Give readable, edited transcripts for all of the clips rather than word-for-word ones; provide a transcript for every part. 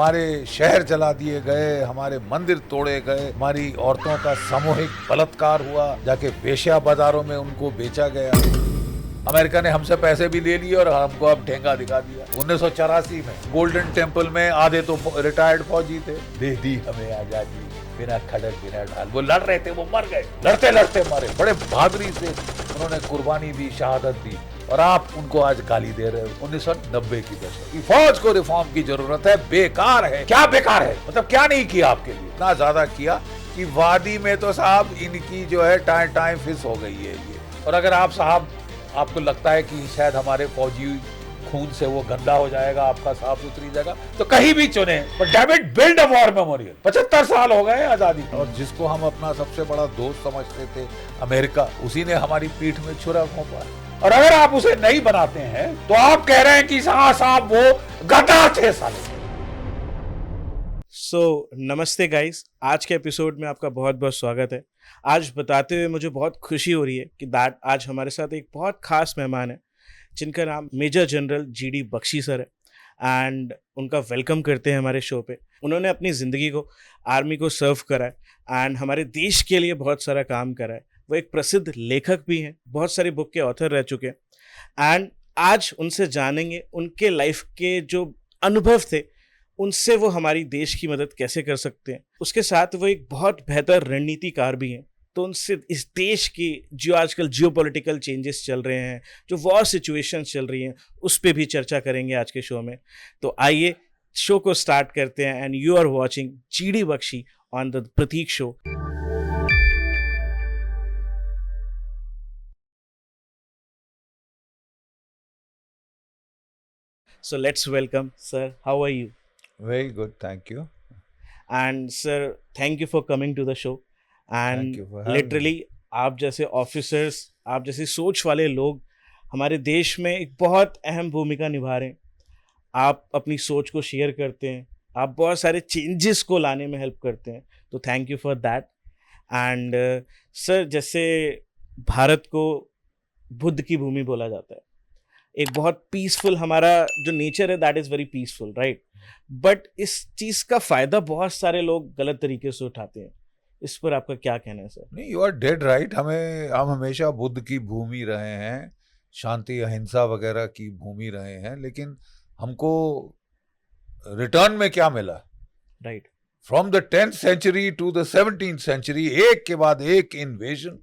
हमारे शहर जला दिए गए, हमारे मंदिर तोड़े गए, हमारी औरतों का सामूहिक बलात्कार हुआ, जाके वेश्या बाजारों में उनको बेचा गया। अमेरिका ने हमसे पैसे भी ले लिए और हमको अब ठेंगा दिखा दिया। 1984 में गोल्डन टेम्पल में आधे तो रिटायर्ड फौजी थे, दे दी हमें आजादी बिना खड़क बिना ढाल। वो लड़ रहे थे, वो मर गए, लड़ते लड़ते मरे, बड़े बहादुरी से उन्होंने कुर्बानी दी, शहादत दी, और आप उनको आज गाली दे रहे हो। 1990 की दशक की फौज को रिफॉर्म की जरूरत है। बेकार है। क्या बेकार है? मतलब क्या नहीं किया आपके लिए? इतना ज्यादा किया कि वादी में तो साहब इनकी जो है टाइम फिस हो गई है ये। और अगर आप साहब आपको लगता है कि शायद हमारे फौजी खून से वो गंदा हो जाएगा, आपका साफ सुथरी जगह, तो कहीं भी चुने, पर damn it build a war memorial. 75 साल हो गए आजादी। और जिसको हम अपना सबसे बड़ा दोस्त समझते थे, अमेरिका, उसी ने हमारी पीठ में छुरा घोंपा। और अगर आप उसे नहीं बनाते हैं तो आप कह रहे हैं कि साहब वो गद्दार थे साले। नमस्ते गाइस, आज के एपिसोड में आपका बहुत बहुत स्वागत है। आज बताते हुए मुझे बहुत खुशी हो रही है कि आज हमारे साथ एक बहुत खास मेहमान है जिनका नाम major general GD Bakshi sir है एंड उनका वेलकम करते हैं हमारे शो पे। उन्होंने अपनी ज़िंदगी को आर्मी को सर्व करा है एंड हमारे देश के लिए बहुत सारा काम करा है। वो एक प्रसिद्ध लेखक भी हैं, बहुत सारी बुक के ऑथर रह चुके हैं एंड आज उनसे जानेंगे उनके लाइफ के जो अनुभव थे, उनसे वो हमारी देश की मदद कैसे कर सकते हैं। उसके साथ वो एक बहुत बेहतर रणनीतिकार भी हैं, तो उनसे इस देश की जो आजकल जियोपॉलिटिकल चेंजेस चल रहे हैं, जो वॉर सिचुएशंस चल रही हैं, उस पर भी चर्चा करेंगे आज के शो में। तो आइए शो को स्टार्ट करते हैं and you are watching GD Bakshi on the Prateek show. So let's welcome sir. How are you? Very good, thank you. And sir, thank you for coming to the show. And Thank you for having literally आप जैसे officers, आप जैसी सोच वाले लोग हमारे देश में एक बहुत अहम भूमिका निभा रहे हैं। आप अपनी सोच को शेयर करते हैं, आप बहुत सारे चेंजेस को लाने में हेल्प करते हैं, तो thank you for that. And sir, जैसे भारत को बुद्ध की भूमि बोला जाता है, एक बहुत पीसफुल हमारा जो नेचर है, that is very peaceful, right? But इस चीज़ का फ़ायदा बहुत सारे लोग गलत तरीके से उठाते हैं। इस पर आपका क्या कहना है सर? नहीं, यू आर डेड राइट। हम हमेशा बुद्ध की भूमि रहे हैं, शांति अहिंसा वगैरह की भूमि रहे हैं, लेकिन हमको रिटर्न में क्या मिला? Right. From the 10th century to the 17th century, एक के बाद एक इन्वेजन,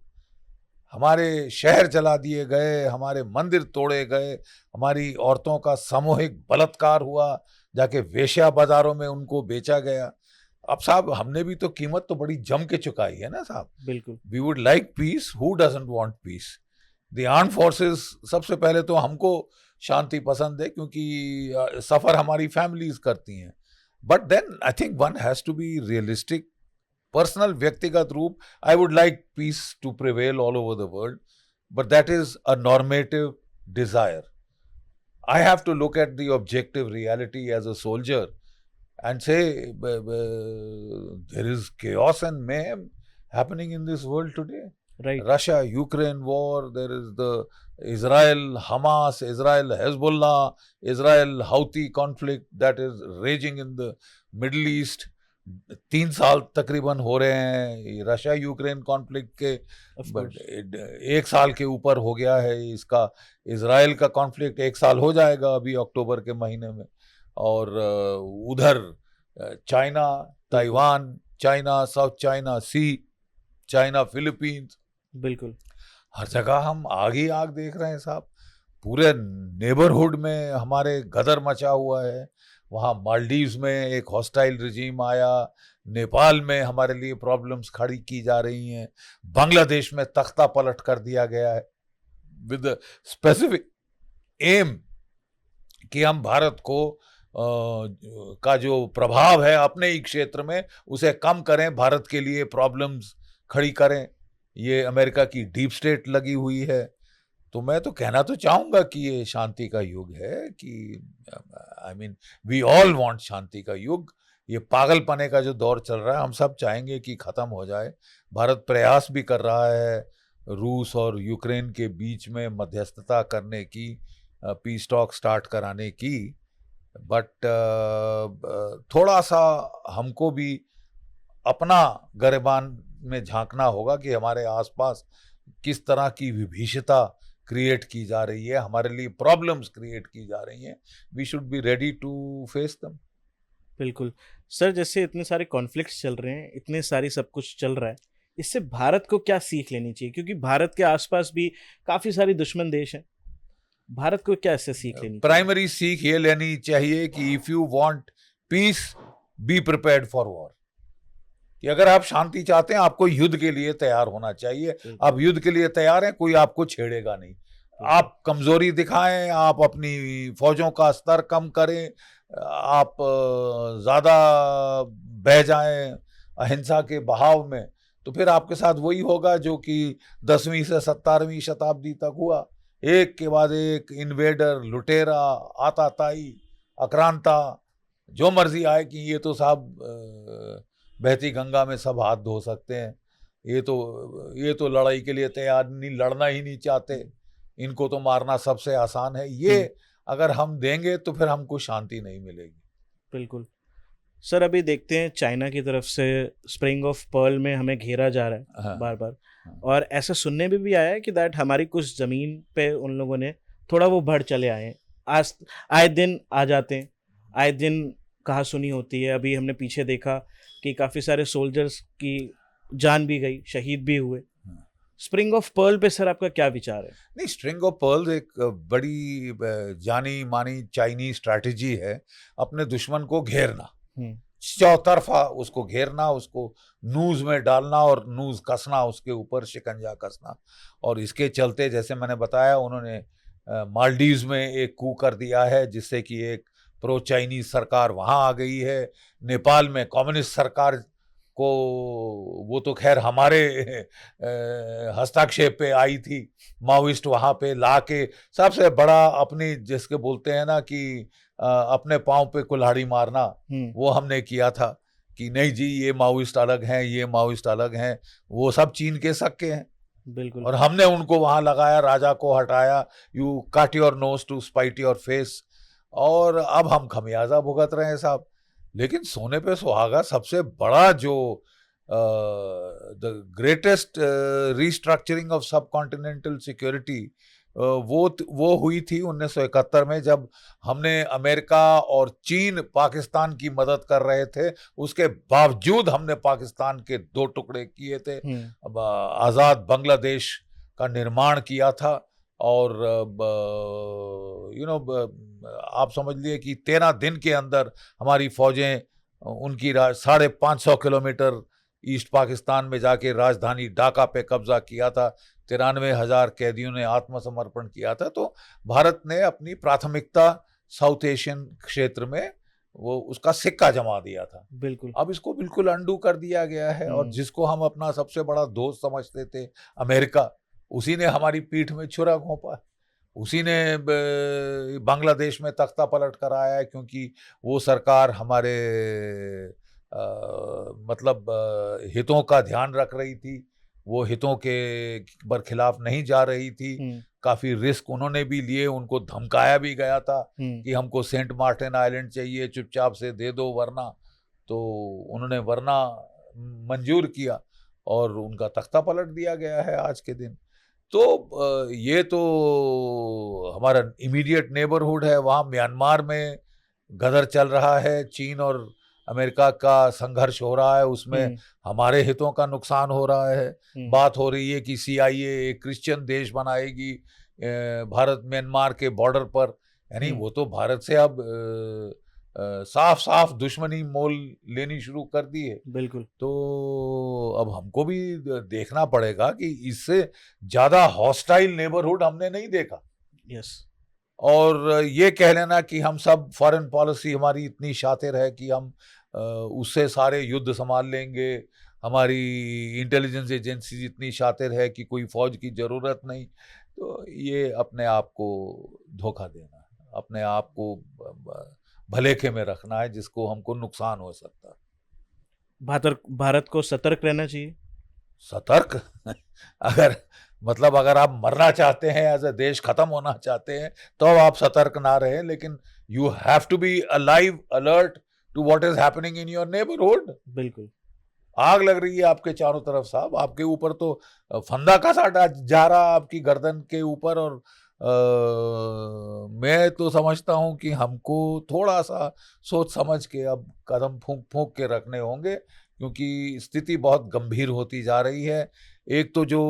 हमारे शहर जला दिए गए, हमारे मंदिर तोड़े गए, हमारी औरतों का सामूहिक बलात्कार हुआ, जाके वेश्या बाजारों में उनको बेचा गया। अब साहब हमने भी तो कीमत तो बड़ी जम के चुकाई है ना साहब। बिल्कुल। We would like peace, who doesn't want peace? The armed forces, सबसे पहले तो हमको शांति पसंद है क्योंकि सफर हमारी फैमिलीज करती हैं, but then I think one has to be realistic. Personal, व्यक्तिगत रूप, I would like peace to prevail all over the world, but that is a normative desire. I have to look at the objective reality as a soldier and say there is chaos and mayhem happening in this world today. Right. Russia, Ukraine war, there is the Israel, Hamas, Israel, Hezbollah, Israel, Houthi conflict that is raging in the Middle East. 3 साल तकरीबन हो रहे हैं Russia Ukraine conflict के, but 1 साल के ऊपर हो गया है इसका। इजराइल का कॉन्फ्लिक्ट 1 साल हो जाएगा अभी अक्टूबर के महीने में। और उधर China, Taiwan, China, South China Sea, China Philippines, बिल्कुल हर जगह हम आग ही आग देख रहे हैं साहब। पूरे नेबरहुड में हमारे गदर मचा हुआ है। वहाँ मालदीव्स में एक हॉस्टाइल रिजीम आया, नेपाल में हमारे लिए प्रॉब्लम्स खड़ी की जा रही हैं, बांग्लादेश में तख्ता पलट कर दिया गया है विद स्पेसिफिक एम कि हम भारत को का जो प्रभाव है अपने ही क्षेत्र में उसे कम करें, भारत के लिए प्रॉब्लम्स खड़ी करें। ये अमेरिका की डीप स्टेट लगी हुई है। तो मैं तो कहना तो चाहूँगा कि ये शांति का युग है, कि I mean we all want shanti का युग। ये पागलपने का जो दौर चल रहा है हम सब चाहेंगे कि ख़त्म हो जाए। भारत प्रयास भी कर रहा है रूस और यूक्रेन के बीच में मध्यस्थता करने की, पीस टॉक स्टार्ट कराने की, बट थोड़ा सा हमको भी अपना गिरेबान में झांकना होगा कि हमारे आसपास किस तरह की विभीषिता क्रिएट की जा रही है, हमारे लिए प्रॉब्लम्स क्रिएट की जा रही हैं. We should be ready to face them. बिल्कुल सर, जैसे इतने सारे कॉन्फ्लिक्ट्स चल रहे हैं, इतने सारी सब कुछ चल रहा है, इससे भारत को क्या सीख लेनी चाहिए? क्योंकि भारत के आसपास भी काफी सारे दुश्मन देश हैं, भारत को क्या इससे सीख लेनी चाहिए? प्राइमरी सीख ये लेनी चाहिए कि if you want piece, B prepared for war. कि अगर आप शांति चाहते हैं, आपको युद्ध के लिए तैयार होना चाहिए. आप युद्ध के लिए तैयार हैं, कोई आपको छेड़ेगा नहीं. आप कमजोरी दिखाएं, आप अपनी फौजों का स्तर कम करें, आप ज्यादा बह जाएं अहिंसा के बहाव में, तो फिर आपके साथ वही होगा जो कि 10वीं से 17वीं शताब्दी तक हुआ. एक के बाद एक इन्वेडर, लुटेरा, आताताई, आक्रांता, जो मर्जी आए कि ये तो साहब बहती गंगा में सब हाथ धो सकते हैं, ये तो लड़ाई के लिए तैयार नहीं, लड़ना ही नहीं चाहते, इनको तो मारना सबसे आसान है. ये अगर हम देंगे तो फिर हमको शांति नहीं मिलेगी. बिल्कुल सर, अभी देखते हैं चाइना की तरफ से स्प्रिंग ऑफ पर्ल में हमें घेरा जा रहा है. हाँ. बार बार. और ऐसा सुनने में भी आया है कि दैट हमारी कुछ ज़मीन पे उन लोगों ने थोड़ा वो बढ़ चले आए हैं. आज आए दिन आ जाते हैं, आए दिन कहा सुनी होती है. अभी हमने पीछे देखा कि काफ़ी सारे सोल्जर्स की जान भी गई, शहीद भी हुए. स्प्रिंग ऑफ पर्ल पे सर आपका क्या विचार है? नहीं, स्ट्रिंग ऑफ पर्ल्स एक बड़ी जानी मानी चाइनीज स्ट्रैटेजी है, अपने दुश्मन को घेरना, चौतरफा उसको घेरना, उसको नूज में डालना और नूज कसना, उसके ऊपर शिकंजा कसना. और इसके चलते जैसे मैंने बताया, उन्होंने मालदीव्स में एक कू कर दिया है, जिससे कि एक प्रो चाइनीज सरकार वहाँ आ गई है. नेपाल में कम्युनिस्ट सरकार को, वो तो खैर हमारे हस्तक्षेप पे आई थी, माओइस्ट वहाँ पे ला के सबसे बड़ा अपनी, जिसके बोलते हैं ना कि अपने पाँव पे कुल्हाड़ी मारना, वो हमने किया था कि नहीं जी ये माओइस्ट अलग हैं, ये माओइस्ट अलग हैं, वो सब चीन के सक्के हैं. बिल्कुल. और हमने उनको वहाँ लगाया, राजा को हटाया, you cut your nose to spite your face. और अब हम खमियाजा भुगत रहे हैं साहब. लेकिन सोने पे सुहागा, सबसे बड़ा जो द ग्रेटेस्ट रीस्ट्रक्चरिंग ऑफ सब कॉन्टिनेंटल सिक्योरिटी, वो हुई थी 1971 में, जब हमने अमेरिका और चीन पाकिस्तान की मदद कर रहे थे, उसके बावजूद हमने पाकिस्तान के 2 टुकड़े किए थे, आज़ाद बांग्लादेश का निर्माण किया था. और आप समझ लिए कि 13 दिन के अंदर हमारी फौजें उनकी 550 किलोमीटर ईस्ट पाकिस्तान में जाके राजधानी ढाका पे कब्जा किया था. 93,000 कैदियों ने आत्मसमर्पण किया था. तो भारत ने अपनी प्राथमिकता साउथ एशियन क्षेत्र में वो उसका सिक्का जमा दिया था. बिल्कुल. अब इसको बिल्कुल अंडू कर दिया गया है. और जिसको हम अपना सबसे बड़ा दोस्त समझते थे, अमेरिका, उसी ने हमारी पीठ में छुरा घोंपा, उसी ने बांग्लादेश में तख्ता पलट कराया है, क्योंकि वो सरकार हमारे हितों का ध्यान रख रही थी, वो हितों के बरखिलाफ नहीं जा रही थी. काफी रिस्क उन्होंने भी लिए, उनको धमकाया भी गया था कि हमको सेंट मार्टिन आइलैंड चाहिए, चुपचाप से दे दो वरना. तो उन्होंने वरना मंजूर किया और उनका तख्ता पलट दिया गया है आज के दिन. तो ये तो हमारा इमीडिएट नेबरहुड है. वहाँ म्यांमार में गदर चल रहा है, चीन और अमेरिका का संघर्ष हो रहा है, उसमें हमारे हितों का नुकसान हो रहा है. बात हो रही है कि CIA एक क्रिश्चियन देश बनाएगी भारत म्यांमार के बॉर्डर पर. यानी वो तो भारत से अब साफ साफ दुश्मनी मोल लेनी शुरू कर दी है. बिल्कुल. तो अब हमको भी देखना पड़ेगा कि इससे ज्यादा हॉस्टाइल नेबरहुड हमने नहीं देखा. यस. और ये कह लेना कि हम सब फॉरेन पॉलिसी हमारी इतनी शातिर है कि हम उससे सारे युद्ध संभाल लेंगे, हमारी इंटेलिजेंस एजेंसी इतनी शातिर है कि कोई फौज की जरूरत नहीं, तो ये अपने आप को धोखा देना है, अपने आप को भलेखे में रखना है, जिसको हमको नुकसान हो सकता है. भारत को सतर्क रहना चाहिए. सतर्क अगर आप मरना चाहते हैं, एज ए देश खत्म होना चाहते हैं, तो आप सतर्क ना रहें. लेकिन You have to be alive, alert to what is happening in your neighborhood. बिल्कुल आग लग रही है आपके चारों तरफ साहब, आपके ऊपर तो फंदा का साटा जा रहा आपकी गर्दन के ऊपर। और मैं तो समझता हूं कि हमको थोड़ा सा सोच समझ के अब कदम फूंक फूंक के रखने होंगे, क्योंकि स्थिति बहुत गंभीर होती जा रही है। एक तो जो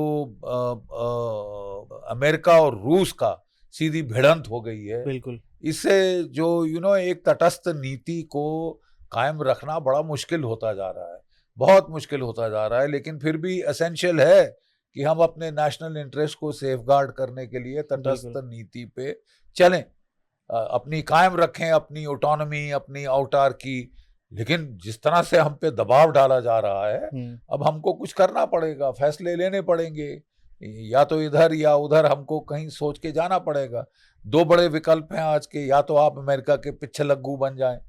अमेरिका और रूस का सीधी भिड़ंत हो गई है, बिल्कुल इससे जो एक तटस्थ नीति को कायम रखना बड़ा मुश्किल होता जा रहा है, बहुत मुश्किल होता जा रहा है। लेकिन फिर भी एसेंशियल है कि हम अपने नेशनल इंटरेस्ट को सेफगार्ड करने के लिए तटस्थ नीति पे चलें, अपनी कायम रखें अपनी ऑटोनॉमी, अपनी औटार्की। लेकिन जिस तरह से हम पे दबाव डाला जा रहा है, अब हमको कुछ करना पड़ेगा, फैसले लेने पड़ेंगे, या तो इधर या उधर हमको कहीं सोच के जाना पड़ेगा। दो बड़े विकल्प हैं आज के, या तो आप अमेरिका के पिच्छे लग्गू बन जाएं।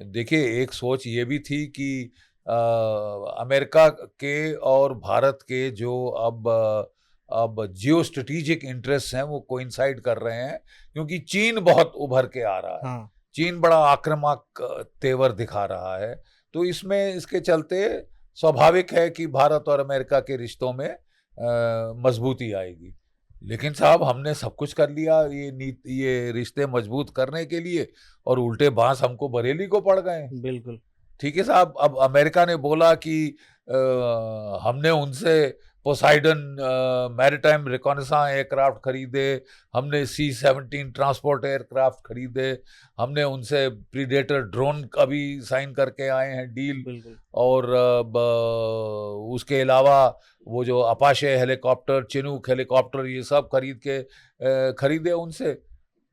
देखिए, एक सोच ये भी थी कि अमेरिका के और भारत के जो अब जियो स्ट्रेटेजिक इंटरेस्ट हैं वो कोइंसाइड कर रहे हैं, क्योंकि चीन बहुत उभर के आ रहा है। हाँ। चीन बड़ा आक्रामक तेवर दिखा रहा है, तो इसके चलते स्वाभाविक है कि भारत और अमेरिका के रिश्तों में मजबूती आएगी। लेकिन साहब, हमने सब कुछ कर लिया ये रिश्ते मजबूत करने के लिए, और उल्टे बांस हमको बरेली को पड़ गए। बिल्कुल ठीक है साहब, अब अमेरिका ने बोला कि हमने उनसे पोसाइडन मैरीटाइम रिकॉनेसांस एयरक्राफ्ट खरीदे, हमने C-17 ट्रांसपोर्ट एयरक्राफ्ट खरीदे, हमने उनसे प्रीडेटर ड्रोन का भी साइन करके आए हैं डील, और उसके अलावा वो जो अपाचे हेलीकॉप्टर, चिनूक हेलीकॉप्टर, ये सब खरीदे उनसे।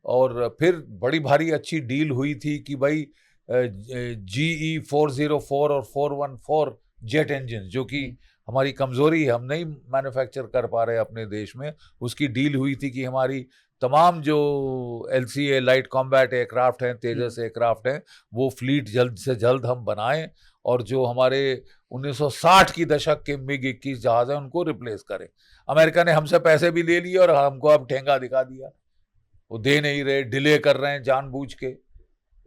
और फिर बड़ी भारी अच्छी डील हुई थी कि भाई GE 404 और 414 जेट इंजन, जो कि हमारी कमजोरी है, हम नहीं मैन्युफैक्चर कर पा रहे अपने देश में, उसकी डील हुई थी कि हमारी तमाम जो LCA लाइट कॉम्बैट एयरक्राफ्ट हैं, तेजस एयरक्राफ्ट हैं, वो फ्लीट जल्द से जल्द हम बनाएं, और जो हमारे 1960 की दशक के MiG-21 जहाज हैं उनको रिप्लेस करें। अमेरिका ने हमसे पैसे भी ले लिए और हमको अब ठेंगा दिखा दिया, वो दे नहीं रहे, डिले कर रहे हैं जानबूझ के।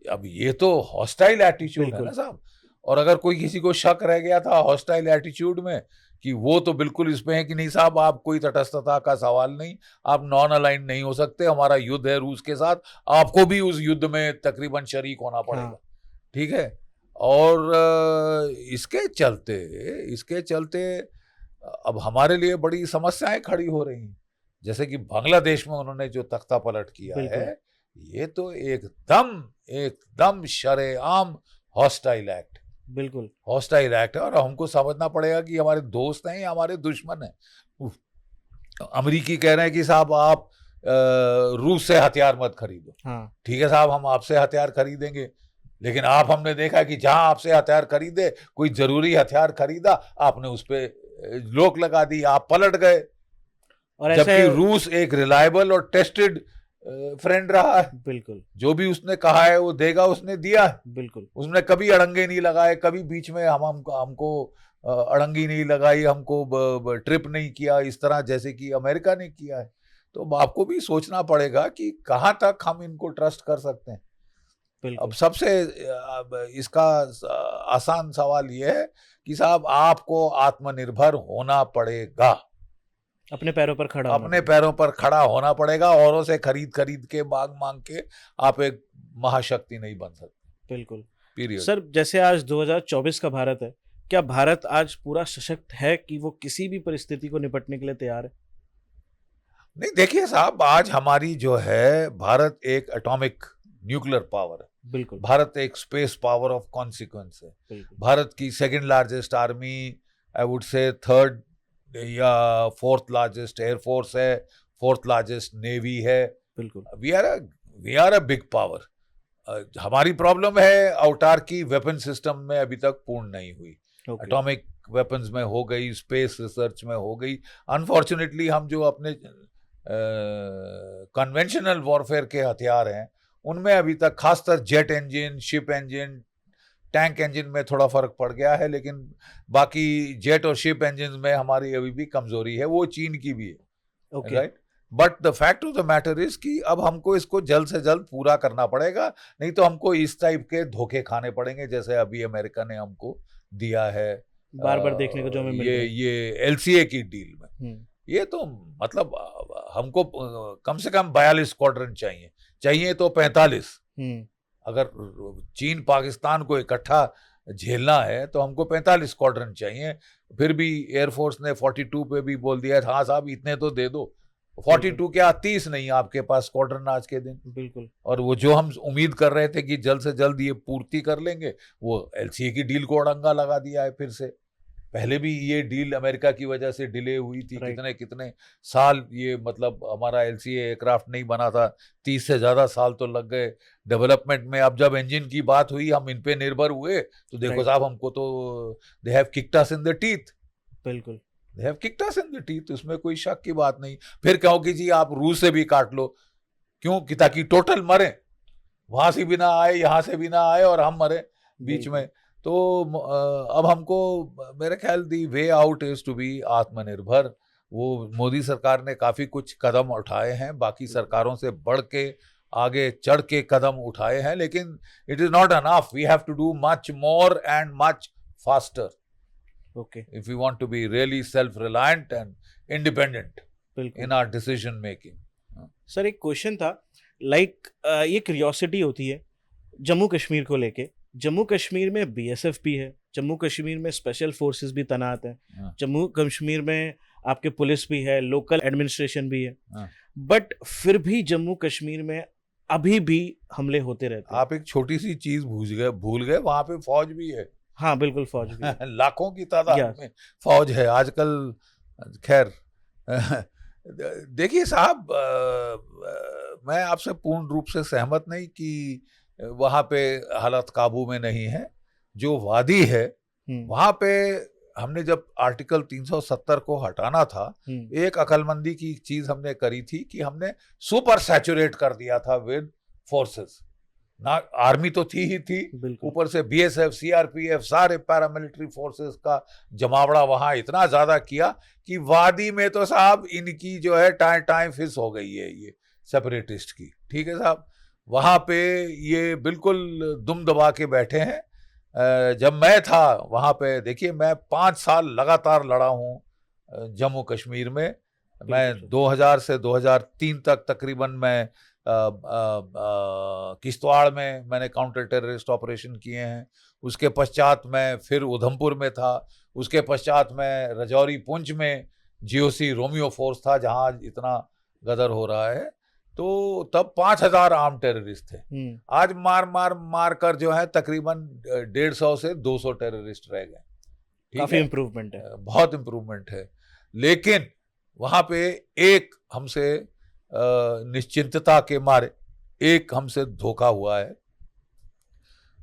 अब ये तो हॉस्टाइल एटीट्यूड है ना साहब। और अगर कोई किसी को शक रह गया था हॉस्टाइल एटीट्यूड में, कि वो तो बिल्कुल इसमें है कि नहीं साहब, आप कोई तटस्थता का सवाल नहीं, आप नॉन अलाइन नहीं हो सकते, हमारा युद्ध है रूस के साथ, आपको भी उस युद्ध में तकरीबन शरीक होना पड़ेगा। हाँ। ठीक है। और इसके चलते अब हमारे लिए बड़ी समस्याएं खड़ी हो रही हैं। जैसे कि बांग्लादेश में उन्होंने जो तख्ता पलट किया है, ये तो एकदम शरेआम हॉस्टाइल एक्ट, बिल्कुल हॉस्टाइल एक्ट है। और हमको समझना पड़ेगा कि हमारे दोस्त हैं या हमारे दुश्मन हैं। अमरीकी कह रहे हैं कि साहब आप रूस से हथियार मत खरीदो। हाँ। ठीक है साहब, हम आपसे हथियार खरीदेंगे, लेकिन हमने देखा कि जहां आपसे हथियार खरीदे, कोई जरूरी हथियार खरीदा, आपने उस पर रोक लगा दी, आप पलट गए। और जबकि रूस एक रिलायबल और टेस्टेड फ्रेंड रहा है। बिल्कुल, जो भी उसने कहा है वो देगा, उसने दिया है। बिल्कुल, उसने कभी अड़ंगे नहीं लगाए, कभी बीच में हमको अड़ंगी नहीं लगाई, हमको ट्रिप नहीं किया इस तरह जैसे कि अमेरिका ने किया है। तो आपको भी सोचना पड़ेगा कि कहाँ तक हम इनको ट्रस्ट कर सकते हैं। अब सबसे इसका आसान सवाल ये है कि साहब, आपको आत्मनिर्भर होना पड़ेगा, अपने पैरों पर खड़ा होना पड़ेगा। औरों से खरीद के मांग के आप एक महाशक्ति नहीं बन सकते। बिल्कुल, पीरियड। सर, जैसे आज 2024 का भारत है, क्या भारत आज पूरा सशक्त है कि वो किसी भी परिस्थिति को निपटने के लिए तैयार है? नहीं, देखिए साहब, आज हमारी जो है, भारत एक एटॉमिक न्यूक्लियर पावर है। बिल्कुल, भारत एक स्पेस पावर ऑफ कॉन्सिक्वेंस है। भारत की second largest army, I would say third या फोर्थ लार्जेस्ट एयरफोर्स है, फोर्थ लार्जेस्ट नेवी है। बिल्कुल, we are a big power. हमारी प्रॉब्लम है औटार्की वेपन सिस्टम में अभी तक पूर्ण नहीं हुई। एटॉमिक वेपन्स में हो गई, स्पेस रिसर्च में हो गई। अनफॉर्चुनेटली हम जो अपने कन्वेंशनल वॉरफेयर के हथियार हैं, उनमें अभी तक खासकर jet engine, ship engine, tank engine में थोड़ा फर्क पड़ गया है, लेकिन बाकी जेट और शिप इंजन में हमारी अभी भी कमजोरी है, वो चीन की भी है। Right. But the fact of the matter is कि अब हमको इसको जल्द से जल्द पूरा करना पड़ेगा, नहीं तो हमको इस टाइप के धोखे खाने पड़ेंगे जैसे अभी अमेरिका ने हमको दिया है बार बार देखने को जो हमें मिल रहा है। ये एलसीए की डील में। ये तो मतलब हमको कम से कम 42 स्क्वाड्रन चाहिए तो 45। अगर चीन पाकिस्तान को इकट्ठा झेलना है तो हमको 45 स्क्वाड्रन चाहिए। फिर भी एयरफोर्स ने 42 पे भी बोल दिया था, हाँ साहब इतने तो दे दो। 42 क्या 30 नहीं आपके पास स्क्वाड्रन आज के दिन। बिल्कुल। और वो जो हम उम्मीद कर रहे थे कि जल्द से जल्द ये पूर्ति कर लेंगे, वो एलसीए की डील को अड़ंगा लगा दिया है फिर से। पहले भी ये डील अमेरिका की वजह से डिले हुई थी, कितने कितने साल ये मतलब हमारा एलसीए एयरक्राफ्ट नहीं बना था, 30 से ज्यादा साल तो लग गए डेवलपमेंट में। अब जब इंजन की बात हुई, हम इन पे निर्भर हुए, तो देखो साहब हमको तो they have kicked us in the teeth. बिल्कुल, they have kicked us in the teeth, उसमें कोई शक की बात नहीं। फिर कहो कि जी आप रूस से भी काट लो, क्यों कि ताकि टोटल मरे, वहां से भी ना आए यहाँ से भी ना आए और हम मरे बीच में। तो अब हमको मेरे ख्याल the way out is to be atmanirbhar. वो मोदी सरकार ने काफी कुछ कदम उठाए हैं, बाकी सरकारों से बढ़ के आगे चढ़ के कदम उठाए हैं, लेकिन it is not enough. We have to do much more and much faster if you want to be really self reliant and independent in our decision making. Sir एक क्वेश्चन था, ये क्यूरियोसिटी होती है जम्मू कश्मीर को लेके। जम्मू कश्मीर में बीएसएफ भी है, जम्मू कश्मीर में स्पेशल फोर्सेस भी तैनात हैं, जम्मू कश्मीर में आपके पुलिस भी है, लोकल एडमिनिस्ट्रेशन भी है, बट फिर भी जम्मू कश्मीर में अभी भी हमले होते रहते हैं। आप एक छोटी सी चीज भूल गए, वहां पे फौज भी है। हाँ बिल्कुल, फौज भी है। लाखों की तादाद में फौज है आजकल। खैर देखिए साहब, मैं आपसे पूर्ण रूप से सहमत नहीं कि वहां पे हालत काबू में नहीं है। जो वादी है वहां पे हमने जब आर्टिकल 370 को हटाना था, एक अकलमंदी की चीज हमने करी थी कि हमने सुपर सैचुरेट कर दिया था विद फोर्सेस। ना आर्मी तो थी ही थी, ऊपर से बीएसएफ, सीआरपीएफ, सारे पैरामिलिट्री फोर्सेस का जमावड़ा वहां इतना ज्यादा किया कि वादी में तो साहब इनकी जो है टाइम फिस हो गई है ये सेपरेटिस्ट की। ठीक है साहब, वहां पे ये बिल्कुल दुम दबा के बैठे हैं। जब मैं था वहां पे, देखिए मैं 5 साल लगातार लड़ा हूं जम्मू कश्मीर में। मैं 2000 से 2003 तक तकरीबन मैं किश्तवाड़ में मैंने काउंटर टेररिस्ट ऑपरेशन किए हैं। उसके पश्चात मैं फिर उधमपुर में था, उसके पश्चात मैं रजौरी पुंछ में जीओसी रोमियो फोर्स था जहां इतना गदर हो रहा है। तो तब 5000 आर्म टेररिस्ट थे। आज मार कर जो है तकरीबन 150 से 200 टेररिस्ट रह गए। काफी इम्प्रूवमेंट है, बहुत इम्प्रूवमेंट है। लेकिन वहां पे एक हमसे निश्चिंतता के मारे एक हमसे धोखा हुआ है,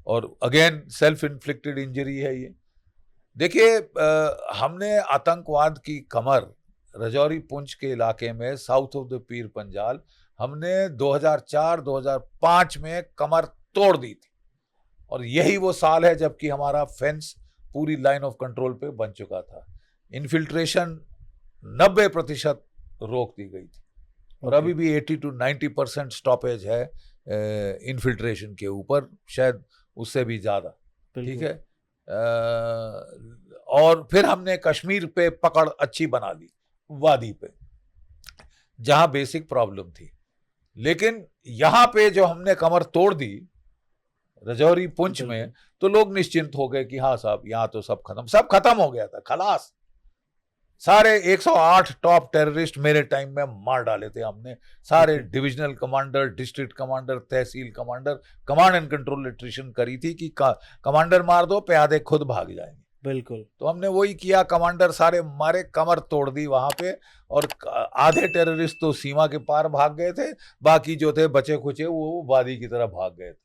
और अगेन सेल्फ इन्फ्लिक्टेड इंजरी है ये। देखिए हमने आतंकवाद की कमर रजौरी पुंछ के इलाके में south of the Pir Panjal हमने 2004-2005 में कमर तोड़ दी थी, और यही वो साल है जबकि हमारा फेंस पूरी लाइन ऑफ कंट्रोल पे बन चुका था। इन्फिल्ट्रेशन 90% रोक दी गई थी, और अभी भी 80 to 90% स्टॉपेज है इन्फिल्ट्रेशन के ऊपर, शायद उससे भी ज्यादा। ठीक है, और फिर हमने कश्मीर पे पकड़ अच्छी बना ली, वादी पे जहां बेसिक प्रॉब्लम थी। लेकिन यहां पे जो हमने कमर तोड़ दी रजौरी पुंछ में, तो लोग निश्चिंत हो गए कि हाँ साहब यहाँ तो सब खत्म हो गया था, खलास। सारे 108 टॉप टेररिस्ट मेरे टाइम में मार डाले थे हमने। सारे divisional commander, district commander, tehsil commander, command and control attrition करी थी कि कमांडर मार दो, प्यादे खुद भाग जाएंगे। बिल्कुल, तो हमने वही किया, कमांडर सारे मारे, कमर तोड़ दी वहां पे, और आधे टेररिस्ट तो सीमा के पार भाग गए थे, बाकी जो थे बचे खुचे वो वादी की तरफ भाग गए थे।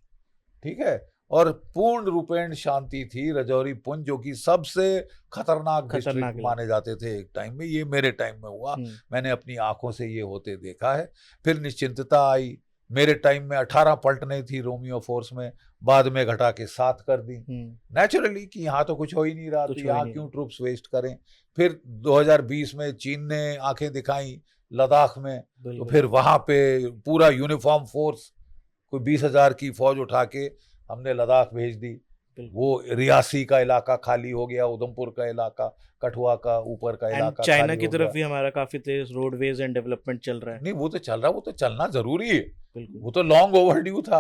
ठीक है, और पूर्ण रूपेण शांति थी रजौरी पुंछ, जो कि सबसे खतरनाक डिस्ट्रिक्ट माने जाते थे एक टाइम में। ये मेरे टाइम में हुआ, मैंने अपनी आंखों से ये होते देखा है। फिर निश्चिंतता आई। मेरे टाइम में 18 पलटने थी रोमियो फोर्स में, बाद में घटा के 7 कर दी, नेचुरली कि यहाँ तो कुछ हो ही नहीं रहा, तो यहाँ क्यों ट्रूप्स वेस्ट करें। फिर 2020 में चीन ने आंखें दिखाई, लद्दाख में, तो फिर वहां पे पूरा यूनिफॉर्म फोर्स कोई 20,000 की फौज उठा के हमने लद्दाख भेज दी। वो रियासी का इलाका खाली हो गया, उधमपुर का इलाका, कठुआ का ऊपर का इलाका चाइना की तरफ भी हमारा काफी तेज रोडवेज एंड डेवलपमेंट चल रहा है। नहीं वो तो चल रहा, वो तो चलना जरूरी है, वो तो लॉन्ग ओवरड्यू था,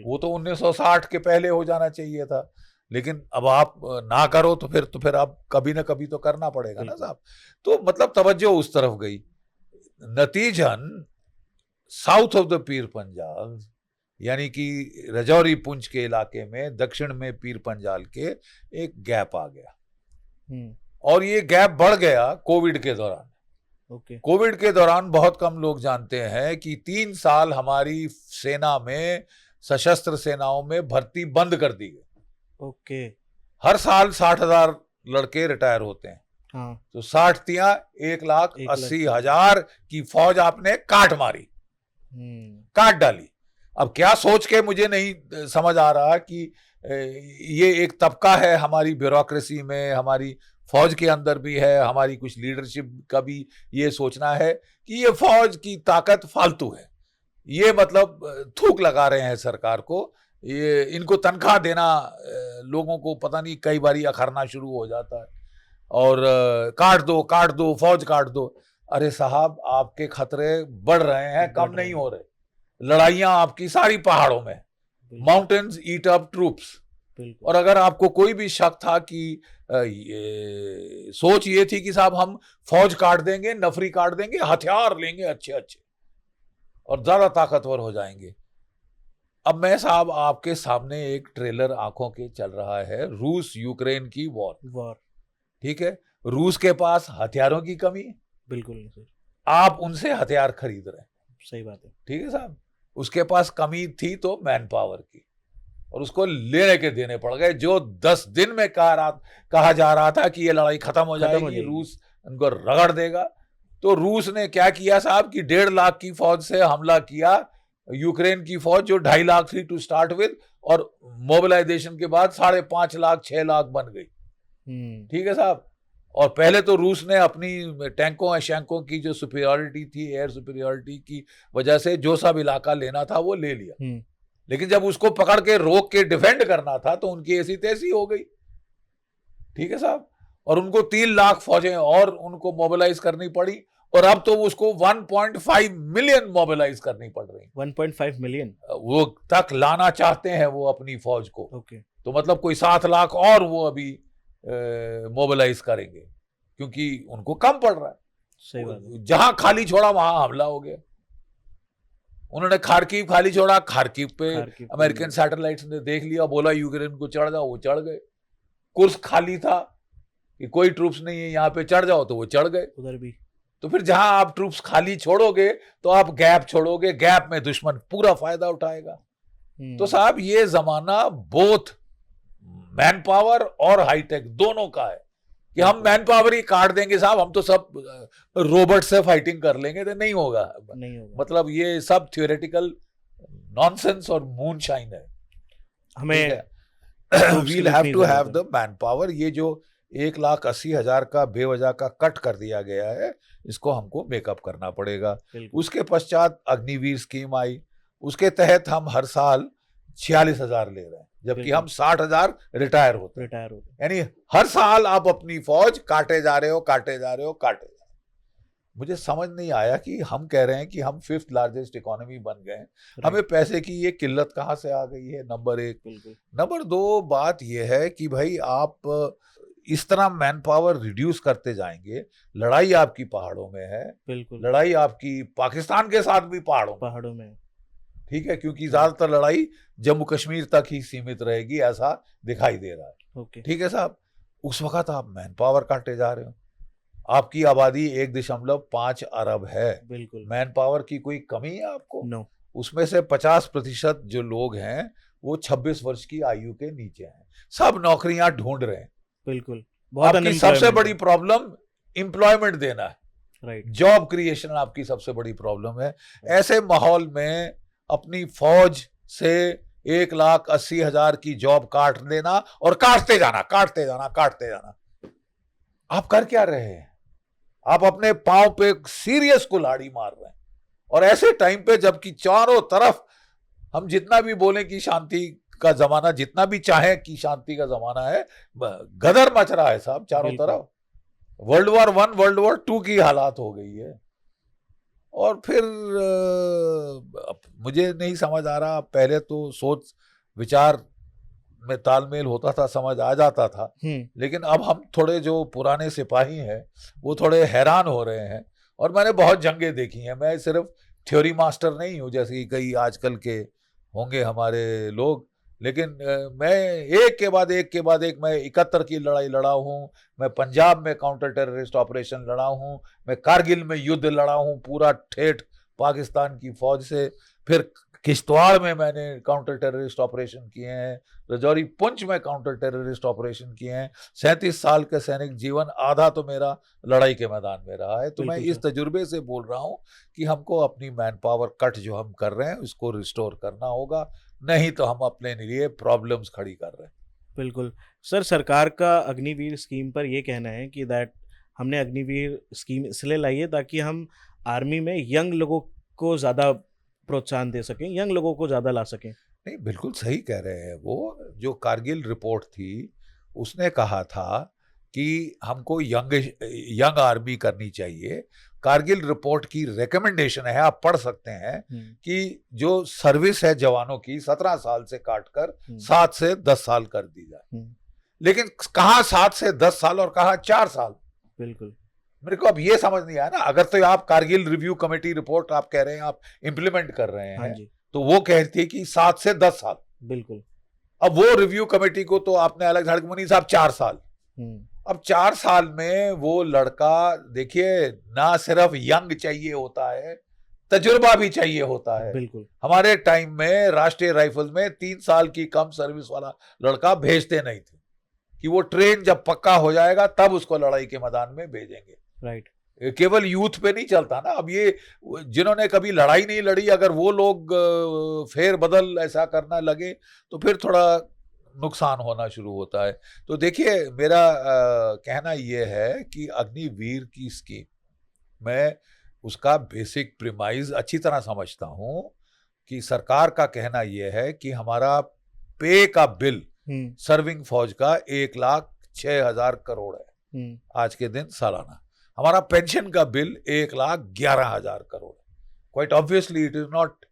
वो तो 1960 के पहले हो जाना चाहिए था। लेकिन अब आप ना करो तो फिर आप कभी ना कभी तो करना पड़ेगा ना साहब। तो मतलब तवज्जो उस तरफ गई। नतीजन south of the Pir Panjal यानी कि रजौरी पुंछ के इलाके में दक्षिण में पीर पंजाल के एक गैप आ गया, और ये गैप बढ़ गया कोविड के दौरान। कोविड के दौरान बहुत कम लोग जानते हैं कि 3 साल हमारी सेना में, सशस्त्र सेनाओं में भर्ती बंद कर दी गई। हर साल 60,000 लड़के रिटायर होते हैं। तो 60 तिया 1,80,000 की फौज आपने काट मारी, काट डाली। अब क्या सोच के मुझे नहीं समझ आ रहा कि ये एक तबका है हमारी ब्यूरोक्रेसी में, हमारी फौज के अंदर भी है, हमारी कुछ लीडरशिप का भी ये सोचना है कि ये फौज की ताकत फालतू है, ये मतलब थूक लगा रहे हैं सरकार को, ये इनको तनख्वाह देना लोगों को पता नहीं कई बारी अखरना शुरू हो जाता है, और काट दो फौज काट दो। अरे साहब आपके खतरे बढ़ रहे हैं, कम नहीं हो रहे। लड़ाइयां आपकी सारी पहाड़ों में, माउंटेन्स ईट अप ट्रूप्स। और अगर आपको कोई भी शक था कि सोच ये थी कि साहब हम फौज काट देंगे, नफरी काट देंगे, हथियार लेंगे अच्छे अच्छे और ज्यादा ताकतवर हो जाएंगे। अब मैं साहब आपके सामने एक ट्रेलर आंखों के चल रहा है, रूस यूक्रेन की वॉर। ठीक है, रूस के पास हथियारों की कमी है, बिल्कुल नहीं सर, आप उनसे हथियार खरीद रहे हैं, सही बात है। ठीक है साहब, उसके पास कमी थी तो मैन पावर की, और उसको लेने के देने पड़ गए। जो 10 दिन में कहा जा रहा था कि ये लड़ाई खत्म हो जाएगी, रूस उनको रगड़ देगा, तो रूस ने क्या किया साहब कि 1.5 लाख की फौज से हमला किया यूक्रेन की फौज, जो 2.5 लाख थी टू स्टार्ट विद, और मोबिलाइजेशन के बाद 5.5 लाख 6 लाख बन गई। ठीक है साहब, और पहले तो रूस ने अपनी टैंकों शैंकों की जो सुपीरियरिटी थी, एयर सुपीरियरिटी की वजह से जो सब इलाका लेना था वो ले लिया, लेकिन जब उसको पकड़ के रोक के डिफेंड करना था तो उनकी ऐसी तैसी हो गई। ठीक है साहब, और उनको 3 लाख फौजें और उनको मोबिलाइज करनी पड़ी, और अब तो उसको 1.5 मिलियन मोबिलाइज करनी पड़ रही। 1.5 मिलियन वो तक लाना चाहते हैं वो अपनी फौज को। तो मतलब कोई 7 लाख और वो अभी मोबिलाइज करेंगे, क्योंकि उनको कम पड़ रहा है। सही बात है। जहां खाली छोड़ा वहां हमला हो गया। उन्होंने खारकीव खाली छोड़ा, खारकीव पे अमेरिकन सैटेलाइट्स ने देख लिया, बोला यूक्रेन को चढ़ जाओ, वो चढ़ गए। कुर्स्क खाली था कि कोई ट्रूप्स नहीं है यहाँ पे, चढ़ जाओ, तो वो चढ़ गए उधर भी। तो फिर जहां आप ट्रूप्स खाली छोड़ोगे तो आप गैप छोड़ोगे, गैप में दुश्मन पूरा फायदा उठाएगा। तो साहब ये जमाना बोथ मैन पावर और हाईटेक दोनों का है कि हम मैन पावर ही काट देंगे साहब, हम तो सब रोबोट से फाइटिंग कर लेंगे, तो नहीं होगा। मतलब ये सब थियोरेटिकल नॉनसेंस और मूनशाइन है। हमें we'll have to have the man power. ये जो 1,80,000 का बेवजह का कट कर दिया गया है, इसको हमको मेकअप करना पड़ेगा। उसके पश्चात अग्निवीर स्कीम आई, उसके तहत हम हर साल 46,000 ले रहे हैं, जबकि हम 60,000 रिटायर होते हैं। यानी हर साल आप अपनी फौज काटे जा रहे हो। मुझे समझ नहीं आया कि हम कह रहे हैं कि हम 5th लार्जेस्ट इकोनॉमी बन गए हैं, हमें पैसे की ये किल्लत कहाँ से आ गई है, नंबर 1। नंबर 2 बात ये है कि भाई आप इस तरह मैन पावर रिड्यूस करते जाएंगे, लड़ाई आपकी पहाड़ों में है, लड़ाई आपकी पाकिस्तान के साथ भी पहाड़ों में, ठीक है, क्योंकि ज्यादातर लड़ाई जम्मू कश्मीर तक ही सीमित रहेगी, ऐसा दिखाई दे रहा है। ठीक है साहब, उस वक्त आप मैन पावर काटे जा रहे हो। आपकी आबादी 1.5 अरब है, मैन पावर की कोई कमी है आपको? उसमें से 50% जो लोग हैं वो 26 वर्ष की आयु के नीचे हैं, सब नौकरियां ढूंढ रहे हैं। आपकी सबसे बड़ी प्रॉब्लम एम्प्लॉयमेंट देना है, राइट, जॉब क्रिएशन आपकी सबसे बड़ी प्रॉब्लम है। ऐसे माहौल में अपनी फौज से 1,80,000 की जॉब काट देना और काटते जाना, आप कर क्या रहे हैं? आप अपने पांव पे सीरियस कुल्हाड़ी मार रहे हैं। और ऐसे टाइम पे जबकि चारों तरफ हम जितना भी बोले कि शांति का जमाना, जितना भी चाहे कि शांति का जमाना है, गदर मच रहा है साहब चारों तरफ। वर्ल्ड वॉर 1 वर्ल्ड वॉर 2 की हालात हो गई है। और फिर मुझे नहीं समझ आ रहा, पहले तो सोच विचार में तालमेल होता था, समझ आ जाता था, लेकिन अब हम थोड़े जो पुराने सिपाही हैं वो थोड़े हैरान हो रहे हैं। और मैंने बहुत जंगें देखी हैं, मैं सिर्फ थ्योरी मास्टर नहीं हूँ जैसे कि कई आजकल के होंगे हमारे लोग, लेकिन मैं एक के बाद एक मैं 71 की लड़ाई लड़ा हूँ, मैं पंजाब में काउंटर टेररिस्ट ऑपरेशन लड़ा हूँ, मैं कारगिल में युद्ध लड़ा हूँ पूरा ठेठ पाकिस्तान की फौज से, फिर किश्तवाड़ में मैंने काउंटर टेररिस्ट ऑपरेशन किए हैं, रजौरी पुंछ में काउंटर टेररिस्ट ऑपरेशन किए हैं। 37 साल का सैनिक जीवन आधा तो मेरा लड़ाई के मैदान में रहा है। तो मैं इस तजुर्बे से बोल रहा हूँ कि हमको अपनी मैन पावर कट जो हम कर रहे हैं उसको रिस्टोर करना होगा, नहीं तो हम अपने लिए प्रॉब्लम्स खड़ी कर रहे हैं। बिल्कुल सर, सरकार का अग्निवीर स्कीम पर ये कहना है कि दैट हमने अग्निवीर स्कीम इसलिए लाई है ताकि हम आर्मी में यंग लोगों को ज़्यादा प्रोत्साहन दे सकें, यंग लोगों को ज़्यादा ला सकें। नहीं, बिल्कुल सही कह रहे हैं। वो जो कारगिल रिपोर्ट थी उसने कहा था कि हमको यंग आर्मी करनी चाहिए। कारगिल रिपोर्ट की रिकमेंडेशन है, आप पढ़ सकते हैं कि जो सर्विस है जवानों की 17 साल से काटकर 7 से 10 साल कर दी जाए। लेकिन कहाँ 7 से 10 साल और कहाँ 4 साल। बिल्कुल मेरे को अब ये समझ नहीं आया ना, अगर तो आप कारगिल रिव्यू कमेटी रिपोर्ट आप कह रहे हैं आप इंप्लीमेंट कर रहे हैं, तो वो कहती है कि 7 से 10 साल। बिल्कुल। अब वो रिव्यू कमेटी को तो आपने अलग झाड़ मुनीर साहब 4 साल। अब 4 साल में वो लड़का, देखिए ना सिर्फ यंग चाहिए होता है, तजुर्बा भी चाहिए होता है। बिल्कुल। हमारे टाइम में राष्ट्रीय राइफल में 3 साल की कम सर्विस वाला लड़का भेजते नहीं थे कि वो ट्रेन जब पक्का हो जाएगा तब उसको लड़ाई के मैदान में भेजेंगे। राइट। केवल यूथ पे नहीं चलता ना। अब ये जिन्होंने कभी लड़ाई नहीं लड़ी, अगर वो लोग फेर बदल ऐसा करना लगे तो फिर थोड़ा नुकसान होना शुरू होता है। तो देखिए मेरा कहना ये है कि अग्निवीर की स्कीम मैं उसका बेसिक प्रीमाइज अच्छी तरह समझता हूं कि सरकार का कहना यह है कि हमारा पे का बिल सर्विंग फौज का 1,06,000 करोड़ है आज के दिन सालाना। हमारा पेंशन का बिल 1,11,000 करोड़ है। Quite obviously it is not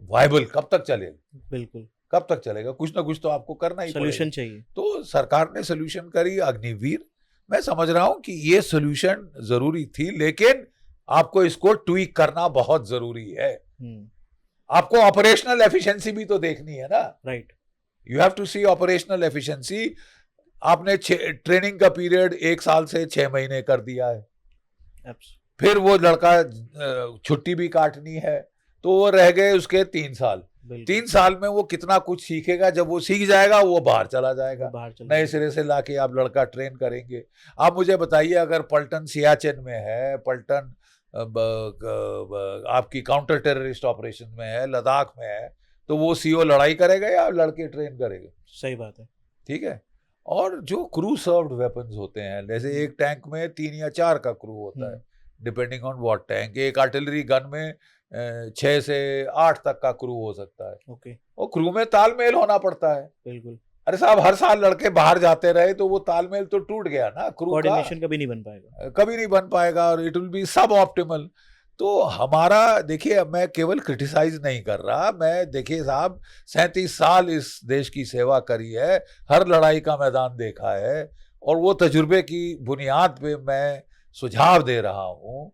viable. कब तक चलेगा? बिल्कुल, कब तक चलेगा? कुछ ना कुछ तो आपको करना ही सोल्यूशन चाहिए। तो सरकार ने सोल्यूशन करी अग्निवीर। मैं समझ रहा हूं कि ये सोल्यूशन जरूरी थी, लेकिन आपको इसको ट्वीक करना बहुत जरूरी है। आपको ऑपरेशनल एफिशिएंसी भी तो देखनी है ना। Right. You have to see operational efficiency. आपने ट्रेनिंग का पीरियड 1 साल से 6 महीने कर दिया है। फिर वो लड़का छुट्टी भी काटनी है तो वो रह गए उसके 3 साल। 3 साल में वो कितना कुछ सीखेगा? जब वो सीख जाएगा वो बाहर चला जाएगा, नए सिरे से लाके आप लड़का ट्रेन करेंगे। आप मुझे बताइए, अगर पलटन सियाचिन में है, पलटन आपकी काउंटर टेररिस्ट ऑपरेशन में है, लद्दाख में है, तो वो सीओ लड़ाई करेगा या लड़के ट्रेन करेगा? सही बात है। ठीक है। और जो क्रू सर्व्ड वेपन्स होते हैं, जैसे एक टैंक में 3 या 4 का क्रू होता है, डिपेंडिंग ऑन व्हाट टैंक। एक आर्टिलरी गन में 6 से 8 तक का क्रू हो सकता है। ओके। और क्रू में तालमेल होना पड़ता है। बिल्कुल। अरे साहब, हर साल लड़के बाहर जाते रहे तो वो तालमेल तो टूट गया ना। क्रू कोऑर्डिनेशन कभी नहीं बन पाएगा, कभी नहीं बन पाएगा, और इट विल बी सब ऑप्टिमल। तो हमारा, देखिए मैं केवल क्रिटिसाइज नहीं कर रहा, मैं देखिए साहब 37 साल इस देश की सेवा करी है, हर लड़ाई का मैदान देखा है, और वो तजुर्बे की बुनियाद पे मैं सुझाव दे रहा हूं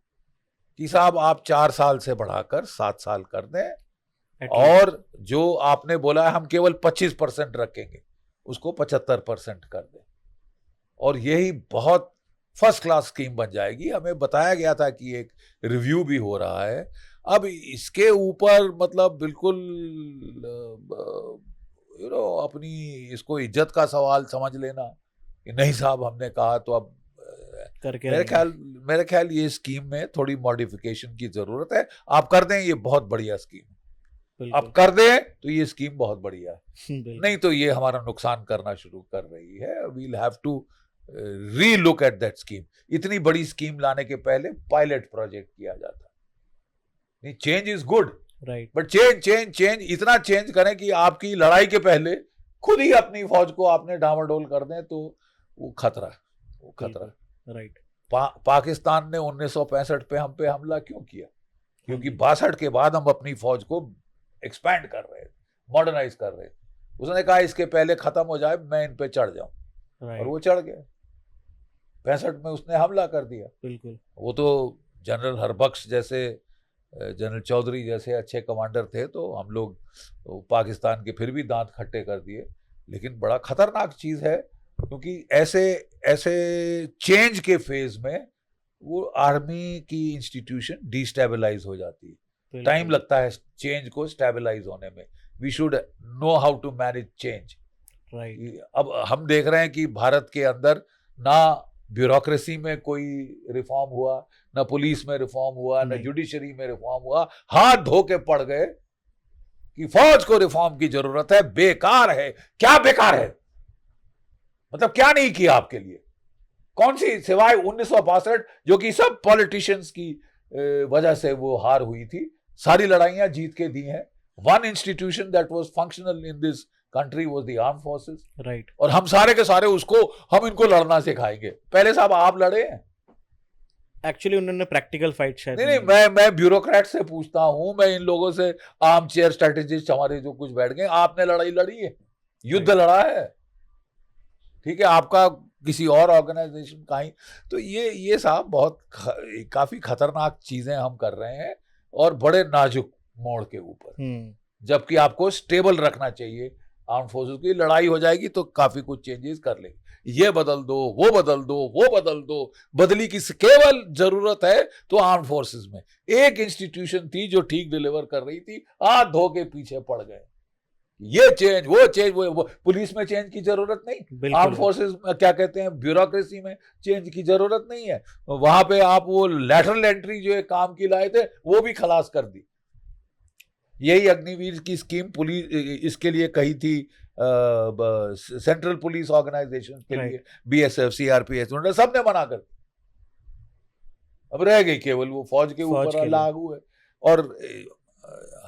कि साहब आप 4 साल से बढ़ाकर 7 साल कर दें, और जो आपने बोला है हम केवल 25% रखेंगे उसको 75% कर दें, और यही बहुत फर्स्ट क्लास स्कीम बन जाएगी। हमें बताया गया था कि एक रिव्यू भी हो रहा है। अब इसके ऊपर मतलब बिल्कुल अपनी इसको इज्जत का सवाल समझ लेना कि नहीं साहब हमने कहा तो अब करके, मेरे ख्याल ये स्कीम में थोड़ी मॉडिफिकेशन की जरूरत है। आप कर दें, ये बहुत बढ़िया स्कीम है। आप कर दें तो ये स्कीम बहुत बढ़िया है, नहीं तो ये हमारा नुकसान करना शुरू कर रही है। We'll have to relook at that scheme. इतनी बड़ी स्कीम लाने के पहले पायलट प्रोजेक्ट किया जाता। नहीं, change is good, right, but change इतना चेंज करें कि आपकी लड़ाई के पहले खुद ही अपनी फौज को आपने डामाडोल कर दें, तो वो खतरा राइट। पाकिस्तान ने 1965 पे हम पे हमला क्यों किया? क्योंकि 62 के बाद हम अपनी फौज को एक्सपैंड कर रहे, मॉडर्नाइज कर रहे। उसने कहा इसके पहले खत्म हो जाए, मैं इन पे चढ़ जाऊं, और वो चढ़ गया। 65 में उसने हमला कर दिया। बिल्कुल। वो तो जनरल हरबख्श जैसे, जनरल चौधरी जैसे अच्छे कमांडर थे, तो हम लोग तो पाकिस्तान के फिर भी दांत खट्टे कर दिए। लेकिन बड़ा खतरनाक चीज है, क्योंकि ऐसे चेंज के फेज में वो आर्मी की इंस्टीट्यूशन डिस्टेबलाइज हो जाती है। टाइम लगता है चेंज को स्टेबलाइज होने में। We should know how to manage change. Right. अब हम देख रहे हैं कि भारत के अंदर ना ब्यूरोक्रेसी में कोई रिफॉर्म हुआ, ना पुलिस में रिफॉर्म हुआ, ना जुडिशरी में रिफॉर्म हुआ। हाथ धो के पड़ गए कि फौज को रिफॉर्म की जरूरत है। बेकार है। क्या बेकार है? मतलब क्या नहीं किया आपके लिए? कौन सी, सिवाय 1962 जो कि सब पॉलिटिशियंस की वजह से वो हार हुई थी, सारी लड़ाइयां जीत के दी हैं। One institution that was functional in this country was the arm forces. Right. और हम सारे के सारे हम इनको लड़ना सिखाएंगे। पहले साहब आप लड़े हैं? एक्चुअली उन्होंने प्रैक्टिकल फाइट शायद नहीं, मैं ब्यूरोक्रेट से पूछता हूं, मैं इन लोगों से, आर्म चेयर स्ट्रेटेजिस्ट हमारे जो कुछ बैठ गए, आपने लड़ाई लड़ी है, युद्ध लड़ा है, ठीक है, आपका किसी और ऑर्गेनाइजेशन का ही। तो ये साहब बहुत काफी खतरनाक चीजें हम कर रहे हैं, और बड़े नाजुक मोड़ के ऊपर। जबकि आपको स्टेबल रखना चाहिए आर्म फोर्सेस की। लड़ाई हो जाएगी तो काफी कुछ चेंजेस कर लेंगे, ये बदल दो, वो बदल दो, वो बदल दो। बदली की केवल जरूरत है तो आर्म फोर्सेस में एक इंस्टीट्यूशन थी जो ठीक डिलीवर कर रही थी, हाथ धो के पीछे पड़ गए। ये चेंज, वो चेंज, वो पुलिस में चेंज की जरूरत नहीं, आर्म फोर्सेस क्या कहते हैं, ब्यूरोक्रेसी में चेंज की जरूरत नहीं है। वहां पे आप वो लैटरल एंट्री जो एक काम की लाए थे, वो भी खलास कर दी। यही अग्निवीर की स्कीम पुलिस इसके लिए कही थी, सेंट्रल पुलिस ऑर्गेनाइजेशन के लिए, बीएसएफ, सीआरपीएफ, उन्होंने सबने मना कर दी। अब रह गई केवल वो फौज के ऊपर लागू है। और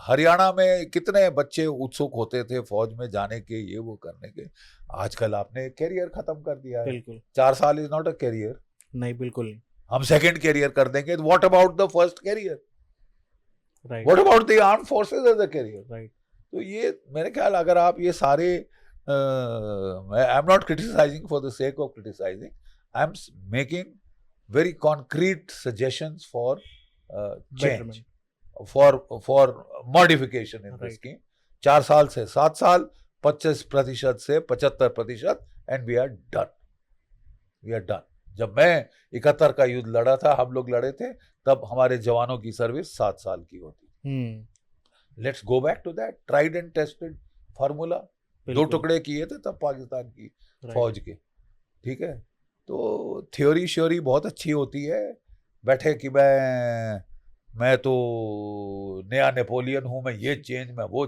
हरियाणा में कितने बच्चे उत्सुक होते थे फौज में जाने के, ये वो करने के। आजकल आपने कैरियर खत्म कर दिया है। 4 साल इज नॉट अ कैरियर। नहीं, बिल्कुल नहीं। हम सेकंड कैरियर कर देंगे। What about the first career? What about the arm forces as a career? Right. तो ये मेरे ख्याल, अगर आप ये सारे, I am not criticising for the sake of criticising, I am making very concrete suggestions for change, for modification in the scheme. 4 साल से 7 साल, 25% से 75%, एंड वी आर डन। जब मैं 71 का युद्ध लड़ा था, हम लोग लड़े थे, तब हमारे जवानों की सर्विस 7 साल की होती। Let's go back to that tried and tested formula. 2 टुकड़े किए थे तब पाकिस्तान की फौज के, ठीक है। तो थ्योरी श्योरी बहुत अच्छी होती है, बैठे कि मैं तो नया नेपोलियन हूं, मैं ये चेंज, मैं वो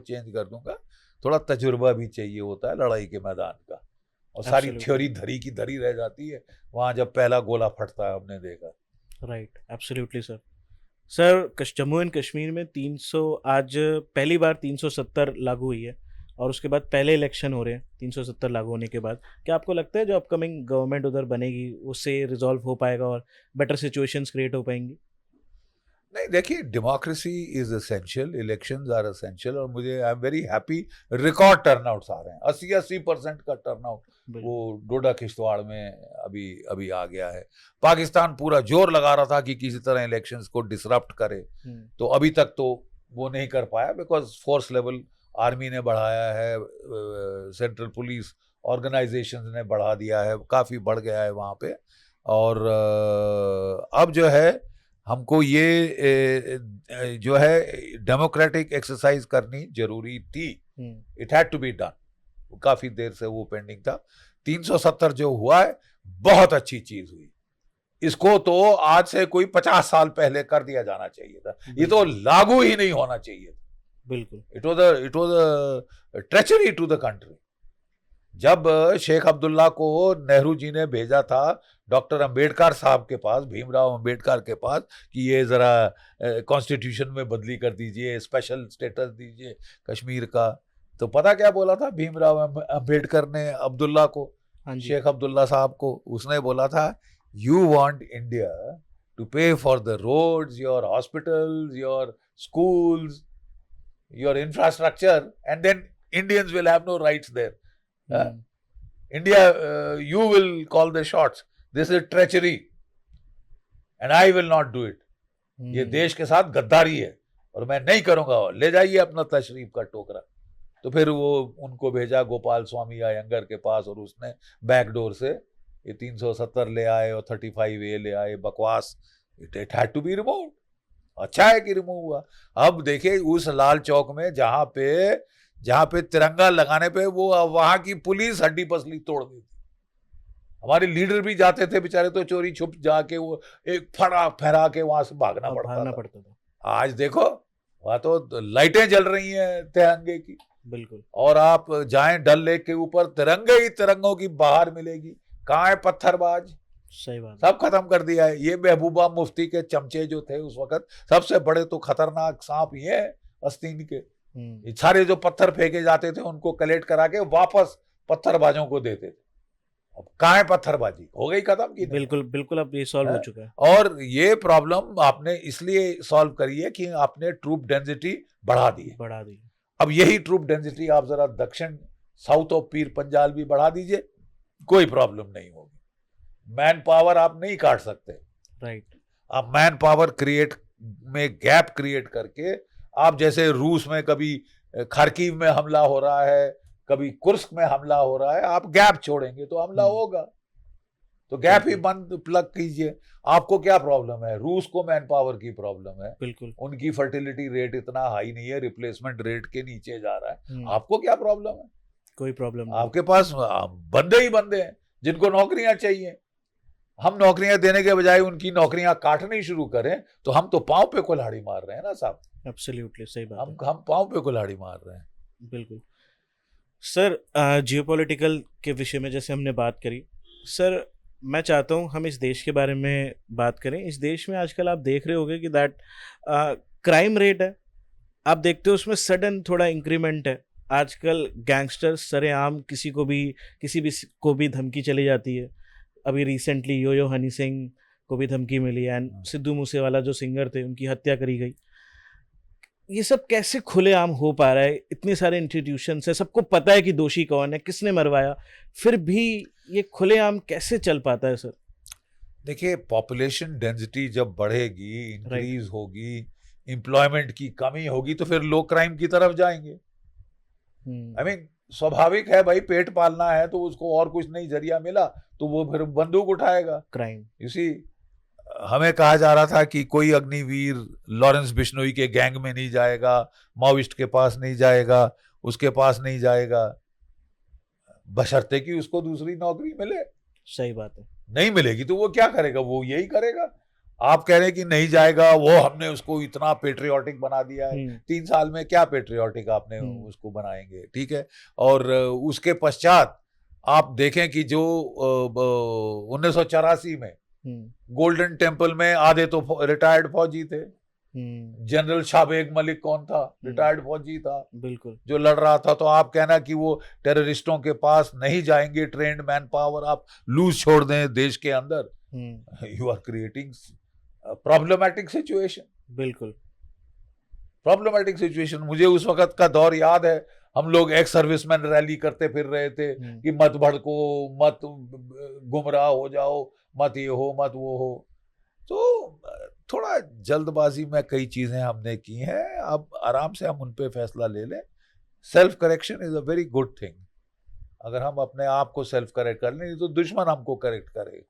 चेंज कर दूंगा। थोड़ा तजुर्बा भी चाहिए होता है लड़ाई के मैदान का, और सारी थ्योरी धरी की धरी रह जाती है वहां जब पहला गोला फटता है, हमने देखा। Right, absolutely sir. Jammu and Kashmir में 300, आज पहली बार 370 लागू हुई है, और उसके बाद पहले इलेक्शन हो रहे हैं 370 लागू होने के बाद। क्या आपको लगता है जो अपकमिंग गवर्नमेंट उधर बनेगी उससे रिजॉल्व हो पाएगा और बेटर सिचुएशंस क्रिएट हो पाएंगी? नहीं, देखिए, democracy is essential, elections are essential, और मुझे I am very happy, record turnouts आ रहे हैं। 80% का टर्नआउट वो डोडा किश्तवाड़ में अभी आ गया है। पाकिस्तान पूरा जोर लगा रहा था कि किसी तरह इलेक्शंस को डिसरप्ट करे, तो अभी तक तो वो नहीं कर पाया, बिकॉज फोर्स लेवल आर्मी ने बढ़ाया है, सेंट्रल पुलिस ऑर्गेनाइजेशंस ने बढ़ा दिया है, काफ़ी बढ़ गया है वहाँ पे। और अब जो है हमको ये जो है डेमोक्रेटिक एक्सरसाइज करनी जरूरी थी। It had to be done. काफी देर से वो पेंडिंग था। 370 जो हुआ है, बहुत अच्छी चीज हुई। इसको तो आज से कोई 50 साल पहले कर दिया जाना चाहिए था। ये तो लागू ही नहीं होना चाहिए था। बिल्कुल। It was a treachery to the country. जब शेख अब्दुल्ला को नेहरू जी ने भेजा था डॉक्टर अंबेडकर साहब के पास, भीमराव अंबेडकर के पास, कि ये जरा कॉन्स्टिट्यूशन में बदली कर दीजिए, स्पेशल स्टेटस दीजिए कश्मीर का, तो पता क्या बोला था भीमराव अंबेडकर ने अब्दुल्ला को, शेख अब्दुल्ला साहब को? उसने बोला था, you want India to pay for the roads, your hospitals, your schools, your infrastructure, and then Indians will have no rights there. India, you will call the shots. This is treachery and I will not do it. ये देश के साथ गद्दारी है और मैं नहीं करूंगा. ले जाइए अपना तशरीफ का टोकरा. तो फिर वो उनको भेजा गोपाल स्वामी अयंगर के पास और उसने बैकडोर से ये 370 ले आए और 35A ले आए. बकवास. It had to be removed. अच्छा है कि रिमूव हुआ. अब देखिए उस लाल चौक में जहां पे तिरंगा लगाने पे वो वहां की पुलिस हड्डी पसली तोड़ दी थी. हमारे लीडर भी जाते थे बेचारे तो चोरी छुप जाके वो एक फहरा के वहां से भागना पड़ता था. आज देखो वहां तो लाइटें जल रही हैं तिरंगे की. बिल्कुल. और आप जाएं डल लेक के ऊपर, तिरंगे ही तिरंगों की बहार मिलेगी. कहाँ है पत्थरबाज? सही बात. सब खत्म कर दिया है. ये महबूबा मुफ्ती के चमचे जो थे उस वक्त, सबसे बड़े तो खतरनाक सांप ये है आस्तीन के. सारे जो पत्थर फेंके जाते थे उनको कलेक्ट करा के वापस पत्थरबाजों को देते थे. अब कहाँ है पत्थरबाजी? हो गई खत्म की. बिल्कुल बिल्कुल. अब ये सॉल्व हो चुका है. और ये प्रॉब्लम आपने इसलिए सॉल्व करी है कि आपने ट्रूप डेंसिटी बढ़ा दी. अब यही ट्रूप डेंसिटी आप जरा दक्षिण साउथ ऑफ पीर पंजाल भी बढ़ा दीजिए, कोई प्रॉब्लम नहीं होगी. मैन पावर आप नहीं काट सकते. राइट. आप मैन पावर में गैप क्रिएट करके, आप जैसे रूस में कभी खार्किव में हमला हो रहा है, कभी कुर्स्क में हमला हो रहा है, आप गैप छोड़ेंगे तो हमला होगा. तो गैप ही बंद प्लग कीजिए. आपको क्या प्रॉब्लम है? रूस को मैन पावर की प्रॉब्लम है. बिल्कुल. उनकी फर्टिलिटी रेट इतना हाई नहीं है, रिप्लेसमेंट रेट के नीचे जा रहा है. आपको क्या प्रॉब्लम है? कोई प्रॉब्लम नहीं. आपके पास बंदे ही बंदे हैं जिनको नौकरियां चाहिए. हम नौकरियां देने के बजाय उनकी नौकरियां काटनी शुरू करें तो हम तो पांव पे कुल्हाड़ी मार रहे हैं ना साहब. एब्सोल्युटली सही बात. हम पांव पे कुल्हाड़ी मार रहे हैं. बिल्कुल. सर, जियोपॉलिटिकल के विषय में जैसे हमने बात करी, सर मैं चाहता हूँ हम इस देश के बारे में बात करें. इस देश में आजकल आप देख रहे होंगे कि दैट क्राइम रेट है, आप देखते हो उसमें सडन थोड़ा इंक्रीमेंट है. आजकल गैंगस्टर सरेआम किसी को भी धमकी चली जाती है. अभी रिसेंटली यो हनी सिंह को भी धमकी मिली एंड सिद्धू मूसेवाला जो सिंगर थे उनकी हत्या करी गई. ये सब कैसे खुलेआम हो पा रहा है? इतने सारे इंस्टीट्यूशंस है, सबको पता है कि दोषी कौन है, किसने मरवाया, फिर भी ये खुलेआम कैसे चल पाता है सर? देखिए, पॉपुलेशन डेंसिटी जब बढ़ेगी, इंक्रीज होगी, एम्प्लॉयमेंट की कमी होगी, तो फिर लोग क्राइम की तरफ जाएंगे. आई मीन स्वाभाविक है भाई. पेट पालना है तो उसको और कुछ नहीं जरिया मिला तो वो फिर बंदूक उठाएगा. क्राइम. यू सी, हमें कहा जा रहा था कि कोई अग्निवीर लॉरेंस बिश्नोई के गैंग में नहीं जाएगा, माओइस्ट के पास नहीं जाएगा, उसके पास नहीं जाएगा, बशर्ते कि उसको दूसरी नौकरी मिले. सही बात है. नहीं मिलेगी तो वो क्या करेगा? वो यही करेगा. आप कह रहे हैं कि नहीं जाएगा, वो हमने उसको इतना पेट्रियोटिक बना दिया है. 3 साल में क्या पेट्रियोटिक आपने उसको बनाएंगे? ठीक है. और उसके पश्चात आप देखें कि जो 1984 में गोल्डन टेम्पल में आधे तो रिटायर्ड फौजी थे. जनरल शाहबेग मलिक कौन था? रिटायर्ड फौजी था. बिल्कुल. जो लड़ रहा था. तो आप कहना कि वो टेररिस्टों के पास नहीं जाएंगे, ट्रेंड मैन पावर आप लूज छोड़ दें देश के अंदर, you are creating problematic situation. बिल्कुल प्रॉब्लमैटिक सिचुएशन. मुझे उस वक्त का दौर याद है. हम लोग एक्स सर्विसमैन रैली करते फिर रहे थे कि मत भड़को, मत गुमराह हो जाओ, मत ये हो, मत वो हो. तो थोड़ा जल्दबाजी में कई चीजें हमने की हैं. अब आराम से हम उन पे फैसला ले लें. Self correction is a very good thing. अगर हम अपने आप को सेल्फ करेक्ट कर लें तो दुश्मन हमको करेक्ट करे.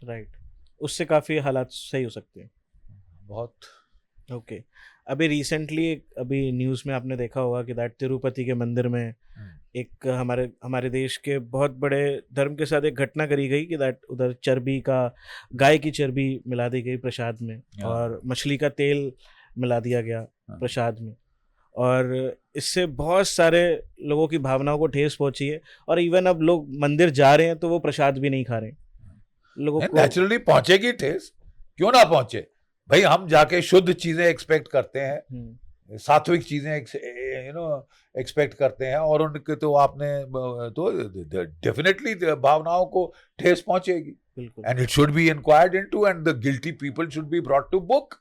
राइट. उससे काफी हालात सही हो सकते हैं. बहुत. ओके. अभी रिसेंटली अभी न्यूज़ में आपने देखा होगा कि दैट तिरुपति के मंदिर में एक हमारे देश के बहुत बड़े धर्म के साथ एक घटना करी गई कि दैट उधर चर्बी का, गाय की चर्बी मिला दी गई प्रसाद में और मछली का तेल मिला दिया गया प्रसाद में. और इससे बहुत सारे लोगों की भावनाओं को ठेस पहुंची है। और इवन अब लोग मंदिर जा रहे हैं तो वो प्रसाद भी नहीं खा रहे हैं। लोगों को नेचुरली पहुंचेगी ठेस, क्यों ना पहुंचे भाई। हम जाके शुद्ध चीजें एक्सपेक्ट करते हैं, सात्विक चीजें एक्सपेक्ट करते हैं, और उनके तो आपने तो डेफिनेटली भावनाओं को ठेस पहुंचेगी। And it should be inquired into and the guilty people should be brought to book.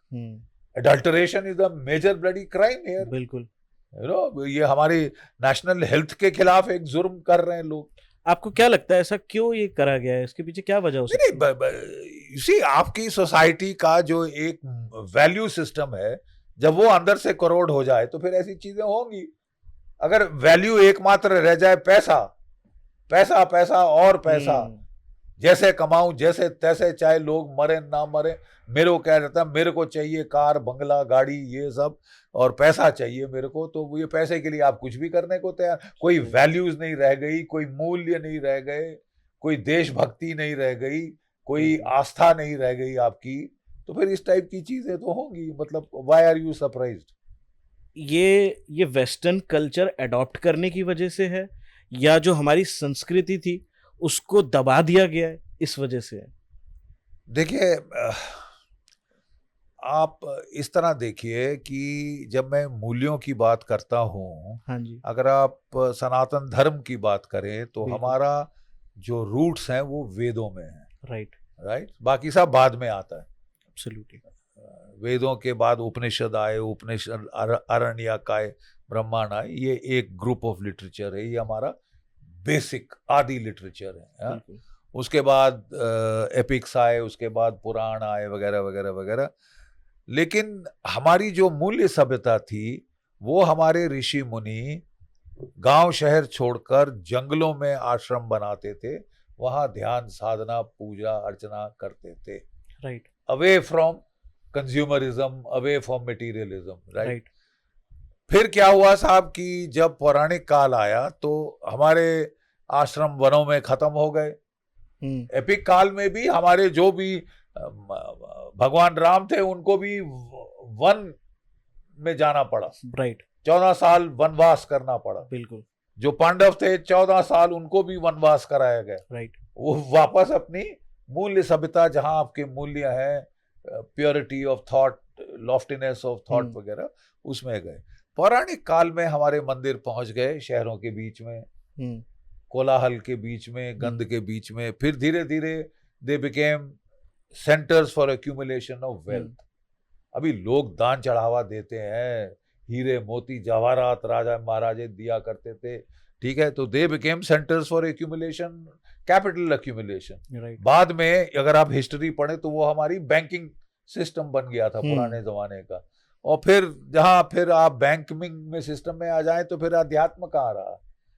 Adulteration is a major bloody crime here. बिल्कुल, ये हमारी नेशनल हेल्थ के खिलाफ एक जुर्म कर रहे हैं लोग। आपको क्या लगता है ऐसा क्यों ये करा गया है? इसके पीछे क्या वजह हो सकती है? सी आपकी सोसाइटी का जो एक वैल्यू सिस्टम है, जब वो अंदर से करोड़ हो जाए तो फिर ऐसी चीजें होंगी। अगर वैल्यू एकमात्र रह जाए पैसा पैसा पैसा और पैसा, जैसे कमाऊं जैसे तैसे, चाहे लोग मरे ना मरे, मेरे को क्या रहता है, मेरे को चाहिए कार बंगला गाड़ी ये सब, और पैसा चाहिए मेरे को, तो ये पैसे के लिए आप कुछ भी करने को तैयार। कोई वैल्यूज नहीं रह गई, कोई मूल्य नहीं रह गए, कोई देशभक्ति नहीं रह गई, कोई आस्था नहीं रह गई आपकी, तो फिर इस टाइप की चीजें तो होंगी। मतलब व्हाई आर यू सरप्राइज्ड? ये वेस्टर्न कल्चर अडॉप्ट करने की वजह से है, या जो हमारी संस्कृति थी उसको दबा दिया गया है इस वजह से है? देखिए, आप इस तरह देखिए कि जब मैं मूल्यों की बात करता हूँ, हाँ जी, अगर आप सनातन धर्म की बात करें तो बिल्कुल। हमारा जो रूट्स हैं वो वेदों में है। राइट, बाकी सब बाद में आता है। एब्सोल्युटली। वेदों के बाद उपनिषद आए, उपनिषद आरण्यक आए, ब्रह्मांड आए। ये एक ग्रुप ऑफ लिटरेचर है, ये हमारा बेसिक आदि लिटरेचर है। बिल्कुल। उसके बाद एपिक्स आए, उसके बाद पुराण आए, वगैरह वगैरह वगैरह। लेकिन हमारी जो मूल्य सभ्यता थी वो हमारे ऋषि मुनि गांव शहर छोड़कर जंगलों में आश्रम बनाते थे, वहां ध्यान साधना पूजा अर्चना करते थे। Right, away from consumerism, away from materialism. Right. फिर क्या हुआ साहब कि जब पौराणिक काल आया तो हमारे आश्रम वनों में खत्म हो गए। एपिक काल में भी हमारे जो भी भगवान राम थे उनको भी वन में जाना पड़ा। राइट, 14 साल वनवास करना पड़ा। बिल्कुल। जो पांडव थे 14 साल उनको भी वनवास कराया गया। राइट, वो वापस अपनी मूल्य सभ्यता, जहां आपके मूल्य है, purity of thought, लॉफ्टीनेस of thought वगैरह, उसमें गए। पौराणिक काल में हमारे मंदिर पहुंच गए शहरों के बीच में, कोलाहल के बीच में, गंद के बीच में। फिर धीरे धीरे they became centres for accumulation of wealth. अभी लोग दान चढ़ावा देते हैं, हीरे मोती जवाहरात राजा महाराजे दिया करते थे, ठीक है, तो they became centres for accumulation, capital accumulation. बाद में अगर आप हिस्ट्री पढ़े तो वो हमारी बैंकिंग सिस्टम बन गया था पुराने जमाने का। और फिर जहां फिर आप बैंकिंग में सिस्टम में आ जाए तो फिर अध्यात्म कहाँ रहा,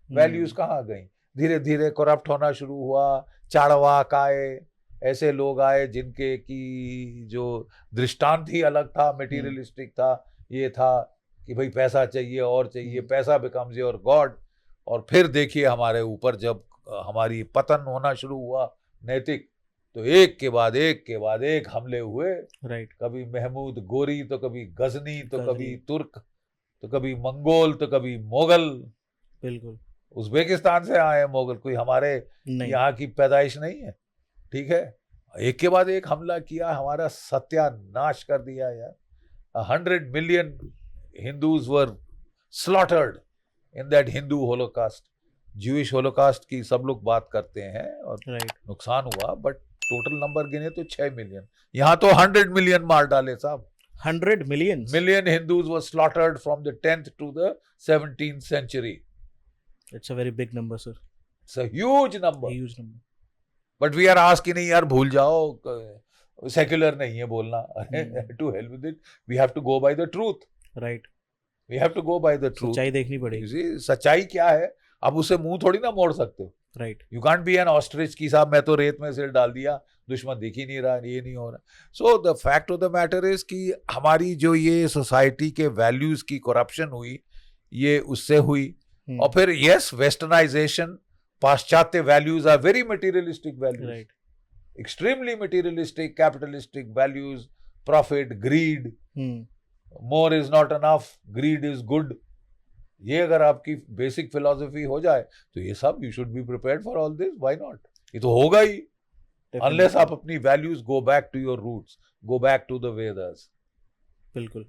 वैल्यूज कहाँ गई? धीरे धीरे करप्ट होना शुरू हुआ, चाड़वाक आए, ऐसे लोग आए जिनके की जो दृष्टांत ही अलग था, मटेरियलिस्टिक था, ये था कि भाई पैसा चाहिए और चाहिए, पैसा बिकम्स योर गॉड। और फिर देखिए हमारे ऊपर जब हमारी पतन होना शुरू हुआ नैतिक, तो एक के बाद एक के बाद एक हमले हुए। राइट, कभी महमूद गोरी, तो कभी गजनी, तो कभी तुर्क, तो कभी मंगोल, तो कभी मोगल। बिल्कुल। उज्बेकिस्तान से आए मोगल, कोई हमारे यहाँ की पैदाइश नहीं है, ठीक है। एक के बाद एक हमला किया, हमारा सत्यानाश कर दिया यार। 100 million Hindus were slaughtered in that Hindu Holocaust. Jewish Holocaust की सब लोग बात करते हैं और नुकसान हुआ, बट टोटल नंबर गिने तो 6 मिलियन। यहाँ तो 100 मिलियन मार डाले साहब। 100 million Hindus were slaughtered from the 10th to the 17th century. It's a very big number, sir. It's a huge number. Huge number. But we are asking, नहीं यार भूल जाओ, सेक्युलर नहीं है बोलना। To hell with it. We have to go by the truth. Right. We have to go by the truth. सच्चाई देखनी पड़ेगी। सच्चाई क्या है, अब उसे मुंह थोड़ी ना मोड़ सकते हो। Right, you can't be N ostrich की साहब मैं तो रेत में सिर डाल दिया, दुश्मन दिख ही नहीं रहा, ये नहीं हो रहा। So the fact of the matter is कि हमारी जो ये सोसाइटी के वैल्यूज की करप्शन हुई, ये उससे हुई। और फिर यस, वेस्टर्नाइजेशन, पाश्चात्य values are very materialistic values, extremely materialistic, capitalistic values, profit, greed, more is not enough, greed is good, ये अगर आपकी बेसिक फिलॉसफी हो जाए तो ये सब you should be prepared for all this, why not, ये तो होगा ही, अनलेस आप अपनी values go back to your roots, go back to the Vedas. बिल्कुल।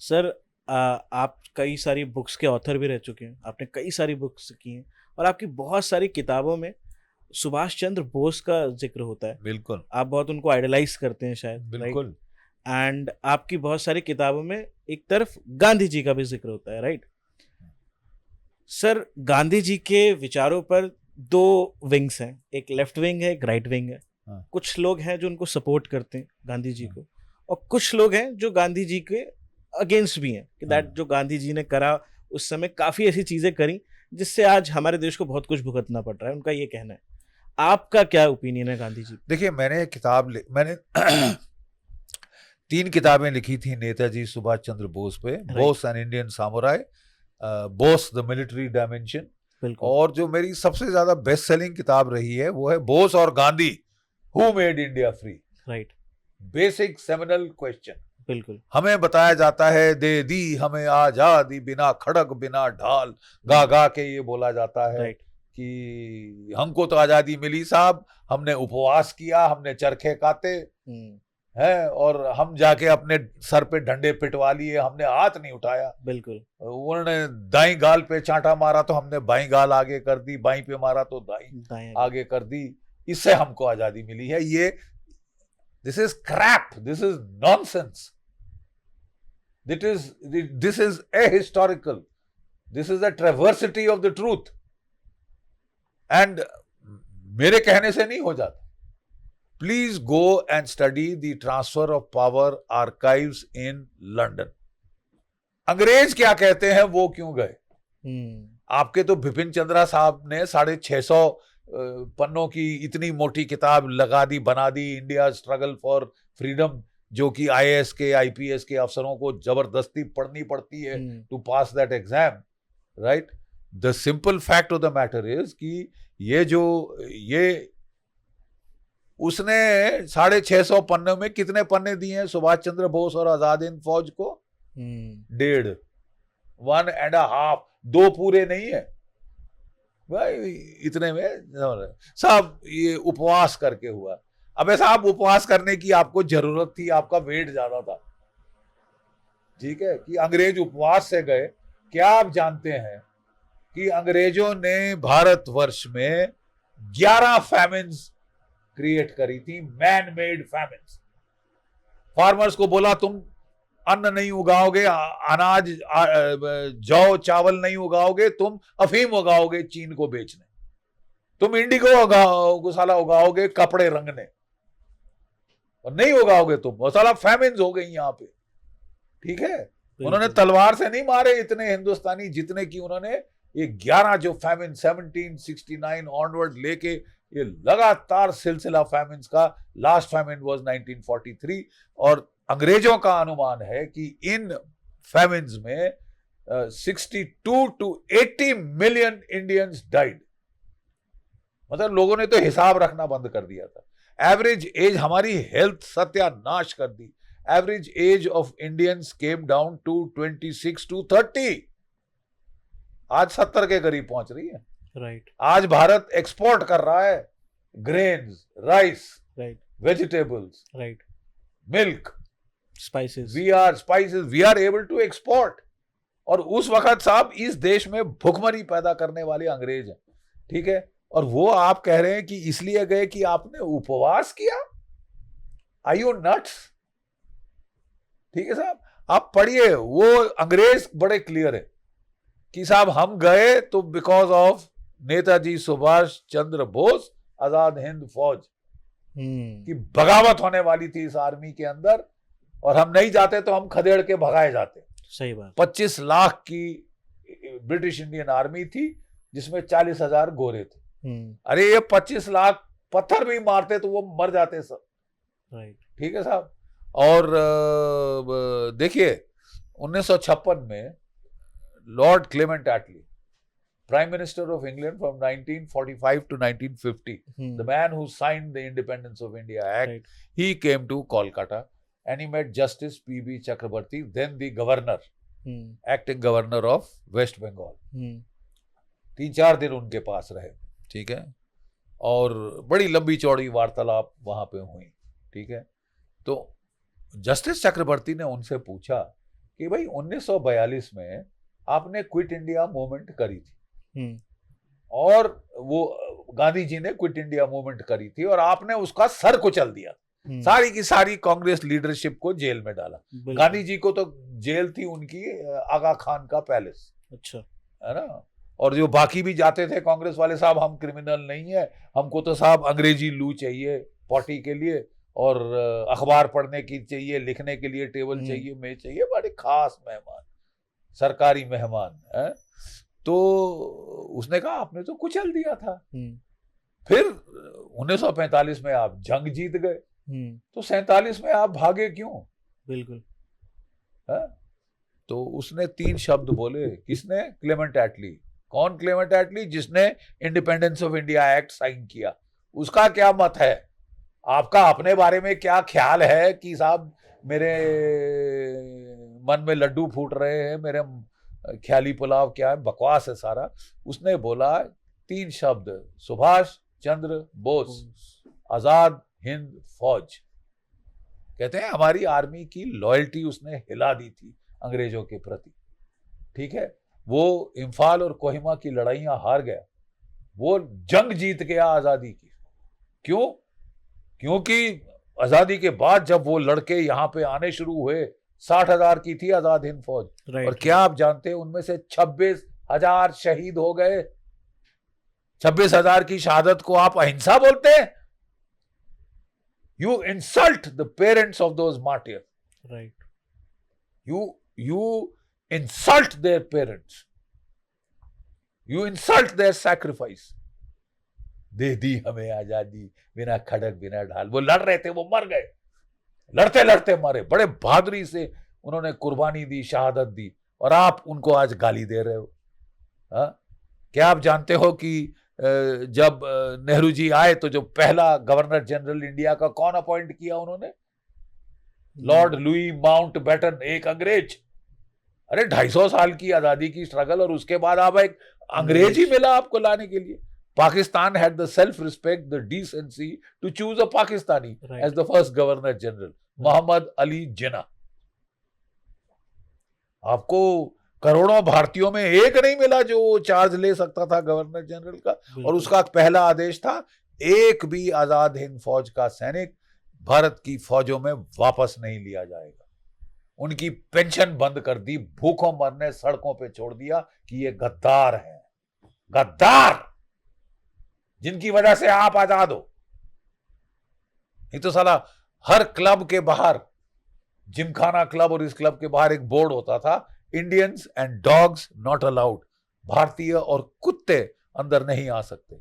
सर आप कई सारी बुक्स के ऑथर भी रह चुके हैं, आपने कई सारी बुक्स की हैं और आपकी बहुत सारी किताबों में सुभाष चंद्र बोस का जिक्र होता है। बिल्कुल, आप बहुत उनको आइडलाइज करते हैं शायद। बिल्कुल। एंड आपकी बहुत सारी किताबों में एक तरफ गांधी जी का भी जिक्र होता है, राइट? सर, गांधी जी के विचारों पर दो विंग्स हैं, एक लेफ्ट विंग है, एक राइट विंग है। हाँ। कुछ लोग हैं जो उनको सपोर्ट करते हैं गांधी जी को, और कुछ लोग हैं जो गांधी जी के अगेंस्ट भी हैं कि दैट जो गांधी जी ने करा उस समय काफी ऐसी चीजें करी जिससे आज हमारे देश को बहुत कुछ भुगतना पड़ रहा है, उनका ये कहना है। आपका क्या ओपिनियन है गांधी जी? देखिए, मैंने 3 किताबें लिखी थी नेताजी सुभाष चंद्र बोस पे, Bose an Indian samurai, Bose the military dimension, और जो मेरी सबसे ज्यादा बेस्ट सेलिंग किताब रही है वो है बोस और Gandhi, who made India free. Right. Basic seminal question. बिल्कुल। हमें बताया जाता है दे दी हमें आजादी बिना खड़ग बिना ढाल, गा गा के ये बोला जाता है कि हमको तो आजादी मिली साहब, हमने उपवास किया, हमने चरखे काटे है, और हम जाके अपने सर पे डंडे पिटवा लिए, हमने हाथ नहीं उठाया। बिल्कुल। उन्होंने दाई गाल पे चांटा मारा तो हमने बाई गाल आगे कर दी, बाई पे मारा तो दाई आगे कर दी, इससे हमको आजादी मिली है। ये this is crap, this is nonsense, this is ahistorical, this is a travesty of the truth, and मेरे कहने से नहीं हो जाता। Please go and study the transfer of power archives in London. अंग्रेज क्या कहते हैं, वो क्यों गए? आपके तो बिपिन चंद्रा साहब ने 650 पन्नों की इतनी मोटी किताब लगा दी, बना दी, इंडिया स्ट्रगल फॉर फ्रीडम, जो कि IAS के IPS के अफसरों को जबरदस्ती पढ़नी पड़ती है to pass that exam, right? The simple fact of the matter is कि ये उसने 650 पन्ने में कितने पन्ने दिए हैं सुभाष चंद्र बोस और आजाद हिंद फौज को? 1.5, 1.5, 2 पूरे नहीं है भाई, इतने में साहब ये उपवास करके हुआ। अबे साहब, उपवास करने की आपको जरूरत थी, आपका वेट ज्यादा था, ठीक है, कि अंग्रेज उपवास से गए। क्या आप जानते हैं कि अंग्रेजों ने भारतवर्ष में 11 फैमिन्स क्रिएट करी थी, मैन मेड फैमिन्स। फार्मर्स को बोला तुम अन्न नहीं उगाओगे, अनाज जौ चावल नहीं उगाओगे, तुम अफीम उगाओगे चीन को बेचने, तुम इंडिगो साला उगाओगे कपड़े रंगने, और नहीं उगाओगे तुम, और साला फैमिन्स हो गई यहां पे, ठीक है। उन्होंने तलवार से नहीं मारे इतने हिंदुस्तानी जितने की उन्होंने ये 11 जो फैमिन 1769 ऑनवर्ड लेके ये लगातार सिलसिला फैमिन्स का, लास्ट फैमिन वाज 1943, और अंग्रेजों का अनुमान है कि इन फैमिन्स में 62 to 80 मिलियन इंडियंस डाइड। मतलब लोगों ने तो हिसाब रखना बंद कर दिया था। एवरेज एज, हमारी हेल्थ सत्यानाश कर दी। Average age of Indians came down to 26 to 30, आज 70 के करीब पहुंच रही है। राइट। आज भारत एक्सपोर्ट कर रहा है grains, rice, right, vegetables, right, milk, spices, we are able to export. और उस वक्त साहब इस देश में भुखमरी पैदा करने वाले अंग्रेज हैं, ठीक है, और वो आप कह रहे हैं कि इसलिए गए कि आपने उपवास किया? Are you nuts? ठीक है साहब, आप पढ़िए, वो अंग्रेज बड़े क्लियर है कि साहब हम गए तो बिकॉज ऑफ नेताजी सुभाष चंद्र बोस, आजाद हिंद फौज की बगावत होने वाली थी इस आर्मी के अंदर, और हम नहीं जाते तो हम खदेड़ के भगाए जाते। सही बात। 25 लाख की ब्रिटिश इंडियन आर्मी थी जिसमें 40,000 गोरे थे। अरे ये 25 लाख पत्थर भी मारते तो वो मर जाते सब। राइट। ठीक है साहब। और देखिए 1956 में Lord Clement Attlee, Prime Minister of England from 1945 to 1950, the man who signed the Independence of India Act, he came to Kolkata and he met Justice P.B. Chakrabarti, then the governor, acting governor of West Bengal. 3-4 दिन उनके पास रहे, ठीक है, और बड़ी लंबी चौड़ी वार्तालाप वहां पे हुई, ठीक है। तो जस्टिस चक्रवर्ती ने उनसे पूछा कि भाई 1942 में आपने क्विट इंडिया मूवमेंट करी थी, और वो गांधी जी ने क्विट इंडिया मूवमेंट करी थी, और आपने उसका सर कुचल दिया, सारी की सारी कांग्रेस लीडरशिप को जेल में डाला। गांधी जी को तो जेल थी उनकी आगा खान का पैलेस, अच्छा है ना, और जो बाकी भी जाते थे कांग्रेस वाले, साहब हम क्रिमिनल नहीं है, हमको तो साहब अंग्रेजी लू चाहिए पार्टी के लिए, और अखबार पढ़ने की चाहिए, लिखने के लिए टेबल चाहिए, मेज चाहिए, बड़े खास मेहमान, सरकारी मेहमान है। तो उसने कहा आपने तो कुचल दिया था, फिर 1945 में आप जंग जीत गए, तो 47 में आप भागे क्यों? बिल्कुल है? तो उसने 3 शब्द बोले, किसने? Clement Attlee. कौन क्लेमेंट एटली? जिसने Independence of India Act sign किया। उसका क्या मत है? आपका अपने बारे में क्या ख्याल है कि साहब मेरे मन में लड्डू फूट रहे हैं, मेरे ख्याली पुलाव क्या है, बकवास है सारा। उसने बोला 3 शब्द, सुभाष चंद्र बोस, आजाद हिंद फौज। कहते हैं हमारी आर्मी की लॉयल्टी उसने हिला दी थी अंग्रेजों के प्रति, ठीक है। वो इम्फाल और कोहिमा की लड़ाइयां हार गया, वो जंग जीत गया आजादी की। क्यों? क्योंकि आजादी के बाद जब वो लड़के यहां पे आने शुरू हुए, 60,000 की थी आजाद हिंद फौज, और क्या आप जानते हैं उनमें से 26,000 शहीद हो गए। 26,000 की शहादत को आप अहिंसा बोलते हैं? You insult the parents of those martyrs. Right. You insult their parents. You insult their sacrifice. दे दी हमें आजादी बिना खड़क बिना ढाल। वो लड़ रहे थे, वो मर गए, लड़ते लड़ते मरे, बड़े बहादुरी से उन्होंने कुर्बानी दी, शहादत दी, और आप उनको आज गाली दे रहे हो। हा? क्या आप जानते हो कि जब नेहरू जी आए तो जो पहला गवर्नर जनरल इंडिया का कौन अपॉइंट किया उन्होंने? लॉर्ड लुई माउंट बैटन, एक अंग्रेज। अरे 250 साल की आजादी की स्ट्रगल, और उसके बाद आप एक अंग्रेज ही मिला आपको लाने के लिए। Pakistan had the self-respect, the decency to choose a Pakistani as the first Governor General, Mohammad Ali Jinnah. आपको करोड़ों भारतीयों में एक नहीं मिला जो चार्ज ले सकता था गवर्नर जनरल का, और उसका पहला आदेश था एक भी आजाद हिंद फौज का सैनिक भारत की फौजों में वापस नहीं लिया जाएगा। उनकी पेंशन बंद कर दी, भूखों मरने सड़कों पे छोड़ दिया कि ये गद्दार हैं, गद्दार जिनकी वजह से आप आजाद हो। नहीं तो साला हर क्लब के बाहर, जिमखाना क्लब और इस क्लब के बाहर एक बोर्ड होता था, Indians and dogs not allowed, भारतीय और कुत्ते अंदर नहीं आ सकते।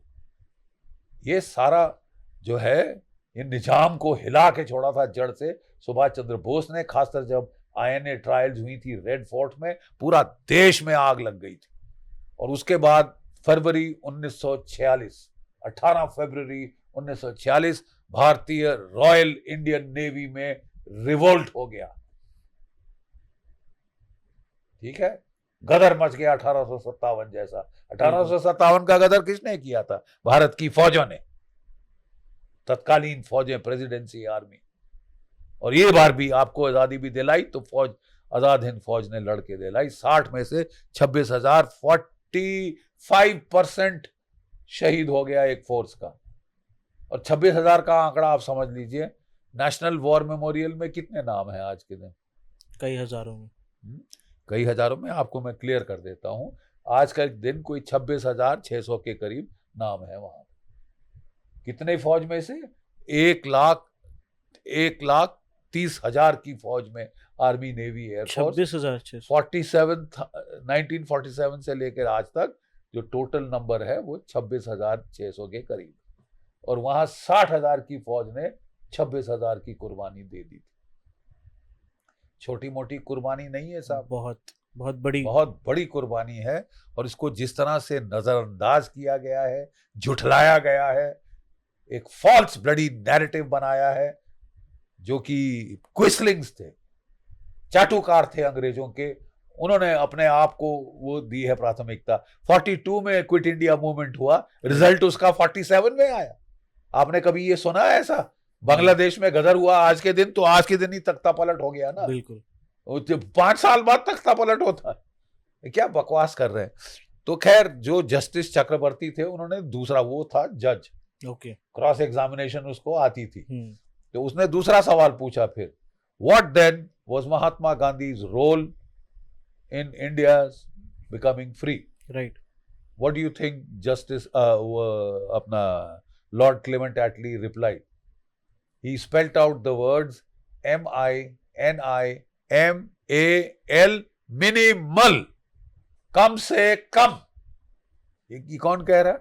ये सारा जो है ये निजाम को हिला के छोड़ा था जड़ से सुभाष चंद्र बोस ने। खासकर जब आईएनए ट्रायल्स हुई थी रेड फोर्ट में, पूरा देश में आग लग गई थी। और उसके बाद फरवरी 1946, 18 फरवरी 1946 भारतीय रॉयल इंडियन नेवी में रिवोल्ट हो गया, ठीक है। गदर मच गया 1857 जैसा। 1857 का गदर किसने किया था? भारत की फौजों ने, तत्कालीन फौजें, प्रेसिडेंसी आर्मी। और ये बार भी आपको आजादी भी दिलाई तो फौज, आजाद हिंद फौज ने लड़के दिलाई। 60 में से 26,000, 45% शहीद हो गया एक फोर्स का। और 26,000 का आंकड़ा आप समझ लीजिए, नेशनल वॉर मेमोरियल में कितने नाम हैं आज के दिन? कई हजारों में। कई हजारों में। आपको मैं क्लियर कर देता हूं, आज का दिन कोई 26,600 के करीब नाम है वहां। कितने फौज में से? 1,30,000 की फौज में, आर्मी नेवी एयरफोर्स। 1947 से लेकर आज तक जो टोटल नंबर है वो 26,600 के करीब। और वहां 60,000 की फौज ने 26,000 की कुर्बानी दे दी थी। छोटी मोटी कुर्बानी नहीं है साहब, बहुत बड़ी कुर्बानी है। और इसको जिस तरह से नजरअंदाज किया गया है, झुठलाया गया है, एक फॉल्स ब्लडी नैरेटिव बनाया है, जो कि क्विस्लिंग्स थे, चाटुकार थे अंग्रेजों के, उन्होंने अपने आप को वो दी है प्राथमिकता। 42 में क्विट इंडिया मूवमेंट हुआ, रिजल्ट उसका 47 में आया। आपने कभी ये सुना है ऐसा? बांग्लादेश में गदर हुआ आज के दिन, तो आज के दिन ही तख्ता पलट हो गया ना। बिल्कुल 5 साल बाद तख्ता पलट होता है, क्या बकवास कर रहे हैं। तो खैर, जो जस्टिस चक्रवर्ती थे उन्होंने दूसरा, वो था जज, ओके क्रॉस एग्जामिनेशन उसको आती थी, तो उसने दूसरा सवाल पूछा फिर, what then was Mahatma Gandhi's role in India's becoming free? Right What do you think Justice अपना Lord Clement Attlee replied? He spelled out the words MINIMAL, minimal, कम से कम। ये कौन कह रहा है?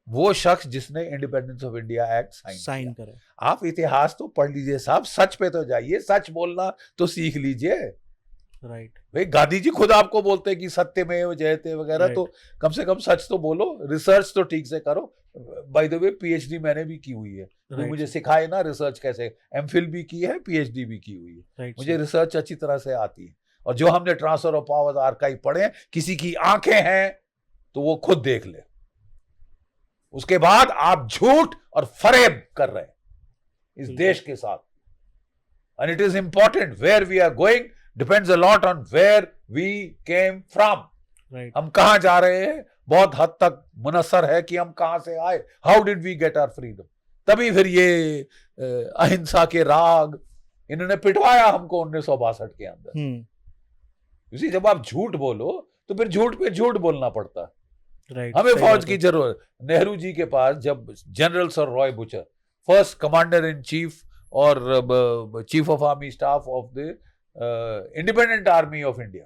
वो शख्स जिसने Independence of India Act sign करा। आप इतिहास तो पढ़ लीजिए साहब, सच पे तो जाइए, सच बोलना तो सीख लीजिए। राइट भाई गांधी जी खुद आपको बोलते हैं कि सत्यमेव जयते वगैरह, तो कम से कम सच तो बोलो, रिसर्च तो ठीक से करो। बाय द वे पीएचडी मैंने भी की हुई है, तो मुझे सिखाए ना रिसर्च कैसे, एमफिल भी की है, पीएचडी भी की हुई है, मुझे रिसर्च अच्छी तरह से आती है। और जो हमने ट्रांसफर ऑफ पावर्स आर्काइव पढ़े, किसी की आंखें हैं तो वो खुद देख ले। उसके बाद आप झूठ और फरेब कर रहे हैं इस देश के साथ। And it is important, where we are going depends a lot on where we came from. हम कहां जा रहे हैं बहुत हद तक मुनस्सर है कि हम कहां से आए, how did we get our freedom. तभी फिर ये अहिंसा के राग इन्होंने पिटवाया हमको 1962 के अंदर। इसी जब आप झूठ बोलो तो फिर झूठ पे झूठ बोलना पड़ता है। हमें फौज की जरूरत। नेहरू जी के पास जब general sir Roy Bucher, first commander in chief और chief of army staff of the independent army of India,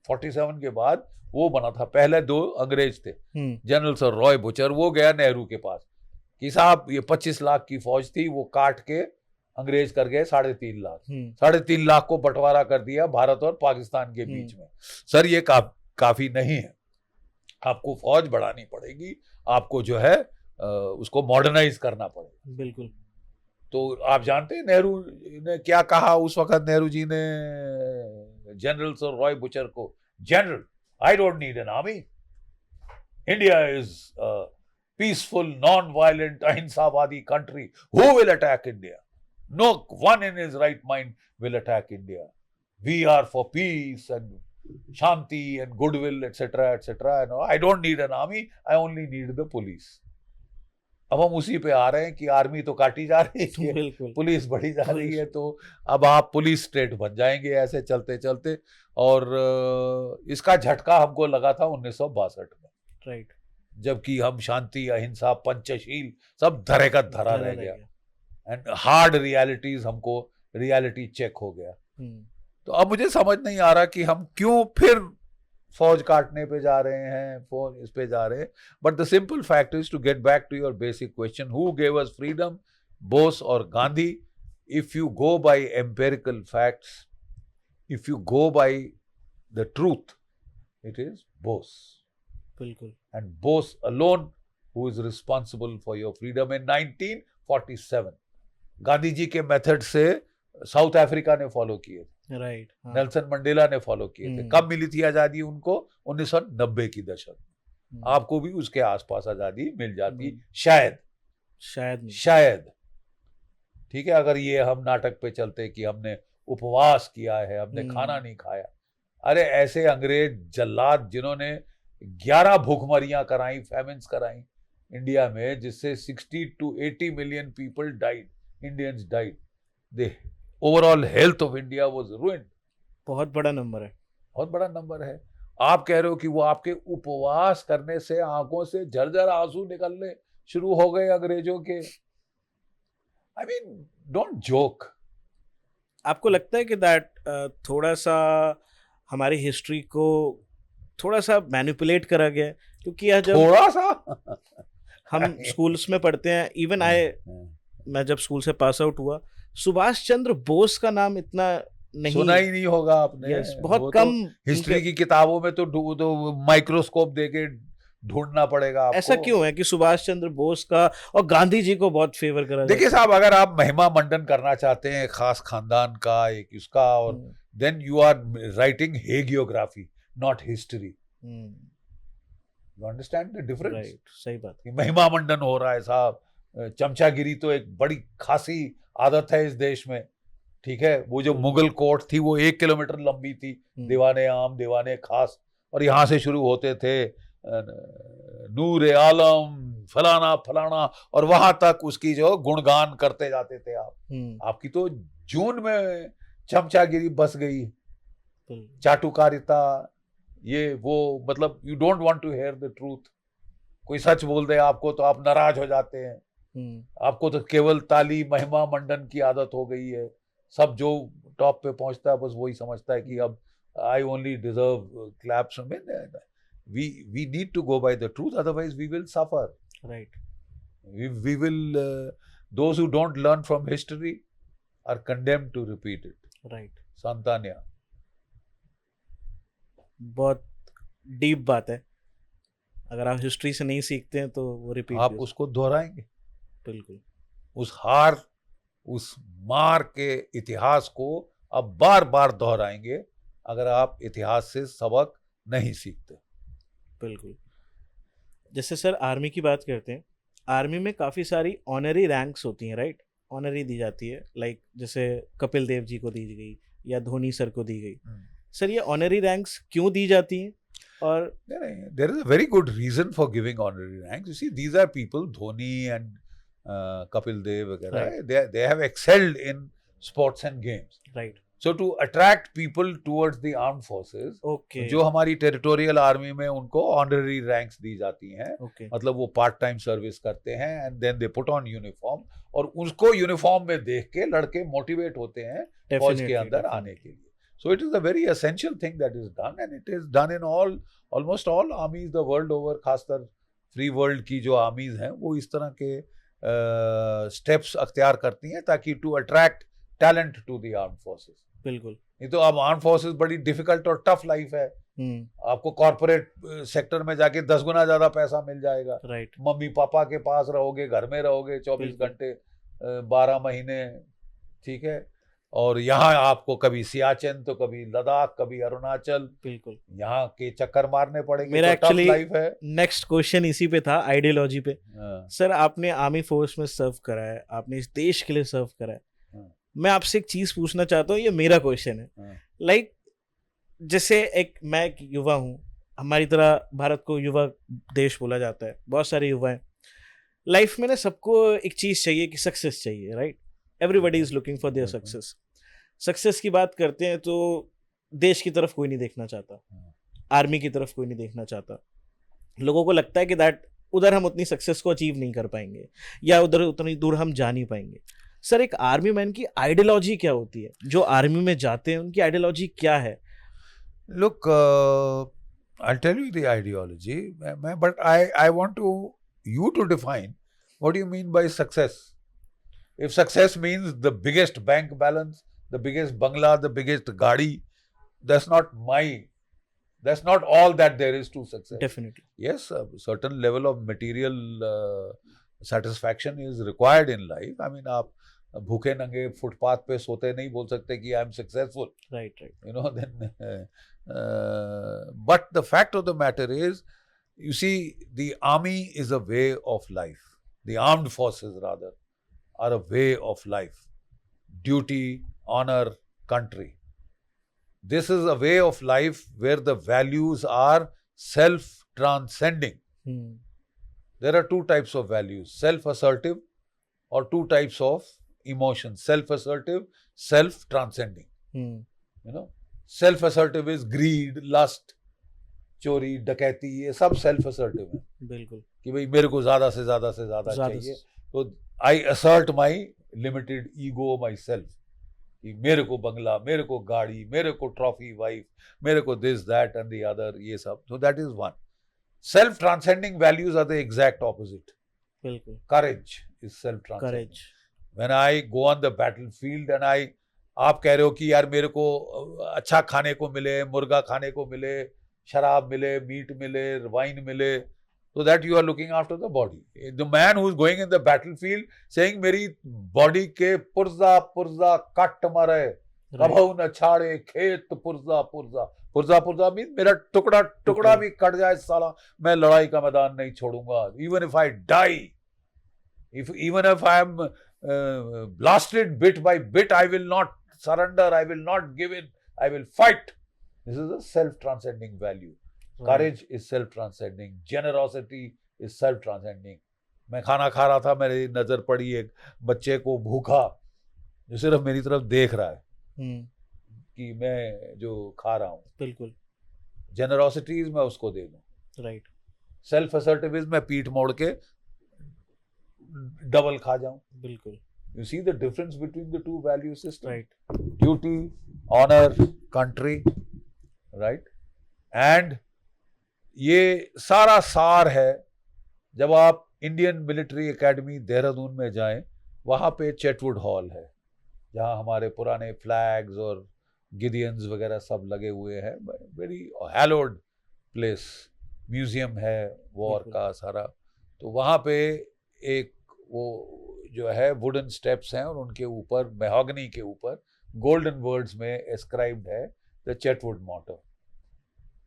47 के बाद वो बना था, पहले 2 अंग्रेज थे, जनरल सर रॉय बुचर, वो गया नेहरू के पास कि साहब ये 25 लाख की फौज थी, वो काट के अंग्रेज कर गए 3.5 लाख, 3.5 लाख को बंटवारा कर दिया भारत और पाकिस्तान के बीच में। सर ये काफी नहीं है, आपको फौज बढ़ानी पड़ेगी, आपको जो है उसको मॉडर्नाइज करना पड़ेगा। बिल्कुल। तो आप जानते हैं नेहरू ने क्या कहा उस वक्त? नेहरू जी ने जनरल सर रॉय बुचर को, general I don't need an army, India is peaceful non violent ahinsavadi country, who will attack India? No one in his right mind will attack India, we are for peace and shanti and goodwill etcetera etcetera, I don't need an army, I only need the police. अब हम उसी पे आ रहे हैं कि army तो काटी जा रही है, पुलिस बढ़ी जा रही है, तो अब आप पुलिस स्टेट बन जाएंगे ऐसे चलते चलते। और इसका झटका हमको लगा था 1962 में, राइट, जबकि हम शांति अहिंसा पंचशील सब धरे का धरा रह गया, एंड हार्ड रियलिटीज, हमको रियलिटी चेक हो गया। तो अब मुझे समझ नहीं आ रहा कि हम क्यों फिर फौज काटने पे जा रहे हैं, फौज इस पे जा रहे हैं। But the simple fact is, to get back to your basic question, who gave us freedom, Bose और Gandhi? If you go by empirical facts, if you go by the truth, it is Bose. बिल्कुल। And Bose alone who is responsible for your freedom इन 1947। गांधी जी के method से South Africa ने follow किए, right, Nelson Mandela ने follow किए थे। कब मिली थी आजादी उनको? 1990 की दशक। आपको भी उसके आसपास आजादी मिल जाती, शायद। ठीक है, अगर ये हम नाटक पे चलते कि हमने उपवास किया है, हमने खाना नहीं खाया। अरे ऐसे अंग्रेज जल्लाद जिन्होंने 11 भूखमरियां कराई, फैमिन्स कराई इंडिया में, जिससे 60 to 80 million people died, Indians died, they overall health of India was ruined. बहुत बड़ा नंबर है, बहुत बड़ा नंबर है। आप कह रहे हो कि वो आपके उपवास करने से आंखों से झरझर आंसू निकलने शुरू हो गए अंग्रेजों के। I mean don't joke. आपको लगता है कि दैट थोड़ा सा हमारी हिस्ट्री को थोड़ा सा मैनिपुलेट करा गया है? क्योंकि यह जब थोड़ा सा हम स्कूल्स में पढ़ते हैं, इवन मैं जब स्कूल से पास आउट हुआ, सुभाष चंद्र बोस का नाम इतना नहीं सुना ही नहीं होगा आपने। बहुत कम हिस्ट्री की किताबों में तो माइक्रोस्कोप देके ढूंढना पड़ेगा आपको। ऐसा क्यों है कि सुभाष चंद्र बोस का और गांधी जी को बहुत फेवर करा देखिए साहब, अगर आप महिमा मंडन करना चाहते हैं खास खानदान का, एक उसका, और then you are writing hagiography, not history. You understand the difference? Right, सही बात। महिमा मंडन हो रहा है साहब, चमचागिरी तो एक बड़ी खासी आदत है इस देश में, ठीक है। वो जो मुगल कोर्ट थी वो 1 किलोमीटर लंबी थी, दीवाने आम दीवाने खास, और यहाँ से शुरू होते थे नूर आलम फलाना फलाना, और वहां तक उसकी जो गुणगान करते जाते थे आप। आपकी तो जून में चमचागिरी बस गई, चाटुकारिता, ये वो, मतलब you don't want to hear the truth. कोई सच बोल दे आपको तो आप नाराज हो जाते हैं। आपको तो केवल ताली महिमा मंडन की आदत हो गई है। सब जो टॉप पे पहुंचता है बस वही समझता है कि अब I only deserve claps. we need to go by the truth, otherwise we will suffer, right? We will those who don't learn from history are condemned to repeat it, right? सांतान्या। बहुत डीप बात है। अगर आप history से नहीं सीखते हैं तो वो रिपीट आप उसको दोहराएंगे। बिल्कुल। उस हार, उस मार के इतिहास को आप बार बार दोहराएंगे अगर आप इतिहास से सबक नहीं सीखते। बिल्कुल। जैसे सर आर्मी की बात करते हैं, आर्मी में काफ़ी सारी ऑनरी रैंक्स होती हैं, राइट? ऑनरी दी जाती है, लाइक जैसे कपिल देव जी को दी गई या धोनी सर को दी गई। सर ये ऑनरी रैंक्स क्यों दी जाती हैं? और there is a very good reason for giving honorary ranks. You see, these are people, Dhoni and Kapil Dev वगैरह, they have excelled in sports and games, right? So to attract people towards the armed forces, okay, जो हमारी territorial army में उनको honorary ranks दी जाती हैं, okay, मतलब वो part time service करते हैं and then they put on uniform, और उसको यूनिफॉर्म में देख के लड़के मोटिवेट होते हैं फौज के अंदर आने के लिए। So it is a very essential thing that is done, and it is done in almost all armies the world over, खासकर फ्री वर्ल्ड की जो आर्मीज हैं वो इस तरह के स्टेप्स अख्तियार करती हैं ताकि to attract talent to the armed forces. बिल्कुल। नहीं तो अब आर्म्ड फोर्सेस बड़ी डिफिकल्ट और टफ लाइफ है। आपको कॉर्पोरेट सेक्टर में जाके 10 गुना ज्यादा पैसा मिल जाएगा, राइट? मम्मी पापा के पास रहोगे, घर में रहोगे 24 घंटे 12 महीने, ठीक है। और यहाँ आपको कभी सियाचिन तो कभी लद्दाख, कभी अरुणाचल, बिल्कुल यहाँ के चक्कर मारने पड़ेंगे। मेरा तो एक्चुअली लाइफ है। नेक्स्ट क्वेश्चन इसी पे था, आइडियोलॉजी पे। सर आपने आर्मी फोर्स में सर्व करा है, आपने इस देश के लिए सर्व करा है। मैं आपसे एक चीज पूछना चाहता हूँ, ये मेरा क्वेश्चन है। लाइक जैसे मैं एक युवा हूँ, हमारी तरह भारत को युवा देश बोला जाता है, बहुत सारे युवा हैं। लाइफ में ना सबको एक चीज चाहिए कि सक्सेस चाहिए, right? Everybody is looking for their success. Success की बात करते हैं तो देश की तरफ कोई नहीं देखना चाहता, आर्मी की तरफ कोई नहीं देखना चाहता। लोगों को लगता है कि दैट उधर हम उतनी सक्सेस को अचीव नहीं कर पाएंगे या उधर उतनी दूर हम जा नहीं पाएंगे। सर एक आर्मी मैन की आइडियोलॉजी क्या होती है? जो आर्मी में जाते हैं उनकी आइडियोलॉजी क्या है? Look, I'll tell you the ideology, but I want you to define what do you mean by success. If success means the biggest bank balance, the biggest bangla, the biggest gaadi, that's not all that there is to success. Definitely. Yes, a certain level of material satisfaction is required in life. I mean, आप भूखे नंगे footpath पे सोते नहीं बोल सकते कि I am successful, right? you know, then but the fact of the matter is, you see, the army is a way of life. The armed forces rather are a way of life. Duty, honor, country. This is a way of life where the values are self-transcending. There are two types of values, self-assertive, or two types of emotions, self-assertive, self-transcending. You know, self-assertive is greed, lust, चोरी, डकैती, ये सब self-assertive है। बिल्कुल कि भाई मेरे को ज्यादा से ज्यादा चाहिए, तो I assert my limited ego myself, कि मेरे को बंगला, मेरे को गाड़ी, मेरे को ट्रॉफी वाइफ, मेरे को this, that and the other, ये सब। So that is one. Self-transcending values are the exact opposite. बिल्कुल। Courage is self-transcending. Courage. When I go on the battlefield and आप कह रहे हो कि यार मेरे को अच्छा खाने को मिले, मुर्गा खाने को मिले, शराब मिले, मीट मिले, वाइन मिले, so that you are looking after the body. The man who is going in the battlefield saying मेरी body के पुर्जा पुर्जा कट मरे कभू न छाड़े खेत पुर्जा पुर्जा पुर्जा पुर्जा मीन मेरा टुकड़ा टुकड़ा भी कट जाए साला मैं लड़ाई का मैदान नहीं छोड़ूंगा. Even if I die, even if I am blasted bit by bit, I will not surrender, I will not give in, I will fight. This is a self-transcending value. Courage is self-transcending. Generosity is self-transcending. मैं खाना खा रहा था, मेरी नजर पड़ी एक बच्चे को भूखा जो सिर्फ मेरी तरफ देख रहा है कि मैं जो खा रहा हूँ. बिल्कुल. जेनरोसिटी मैं उसको दे दूं. राइट. सेल्फ असर्टिविज्म मैं पीठ मोड़ के डबल खा जाऊं. बिल्कुल. You see the difference between the two value systems. Right. Duty, honor, country, right? And ये सारा सार है. जब आप इंडियन मिलिट्री एकेडमी देहरादून में जाएं, वहाँ पे चेटवुड हॉल है जहाँ हमारे पुराने फ्लैग्स और गिडियंस वगैरह सब लगे हुए हैं. Very hallowed place. म्यूजियम है वॉर का सारा. तो वहाँ पे एक वो जो है वुडन स्टेप्स हैं और उनके ऊपर मेहॉगनी के ऊपर गोल्डन वर्ड्स में एस्क्राइब्ड है the Chetwode motto.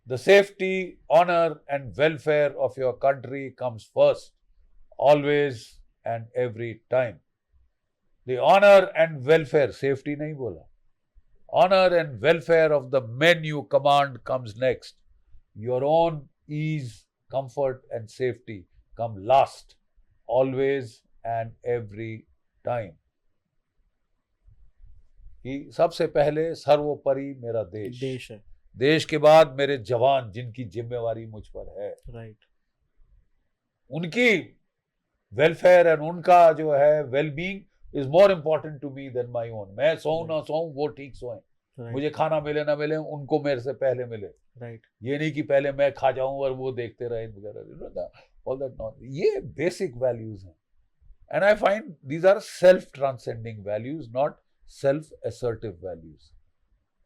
The safety, honour and welfare of your country comes first, always and every time. The honour and welfare, safety नहीं बोला, honour and welfare of the men you command comes next. Your own ease, comfort and safety come last, always and every time. कि सबसे पहले सर्वोपरि मेरा देश है. देश के बाद मेरे जवान जिनकी जिम्मेवारी मुझ पर है. राइट. उनकी वेलफेयर एंड उनका जो है wellbeing is more important to me than my own. मैं सोऊं ना सोऊं वो ठीक सोएं. मुझे खाना मिले ना मिले उनको मेरे से पहले मिले. राइट. ये नहीं कि पहले मैं खा जाऊं और वो देखते रहे वगैरह. All that not. ये बेसिक वैल्यूज हैं. And I find these are self-transcending values, not self-assertive values.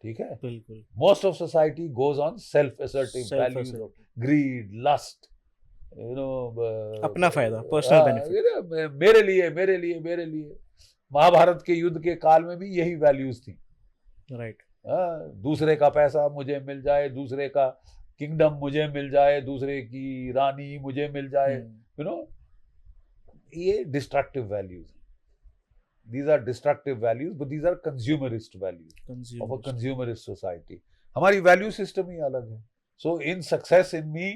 ठीक है? बिल्कुल. Most of society goes on self-assertive values, greed, lust, अपना फायदा, personal benefit. मेरे लिए, मेरे लिए, मेरे लिए. महाभारत के युद्ध के काल में भी यही वैल्यूज थी. राइट. दूसरे का पैसा मुझे मिल जाए, दूसरे का किंगडम मुझे मिल जाए, दूसरे की रानी मुझे मिल जाए. ये डिस्ट्रक्टिव वैल्यूज हैं. These are destructive values, but these are consumerist values of a consumerist society. हमारी वैल्यू सिस्टम ही अलग है. So in success in me,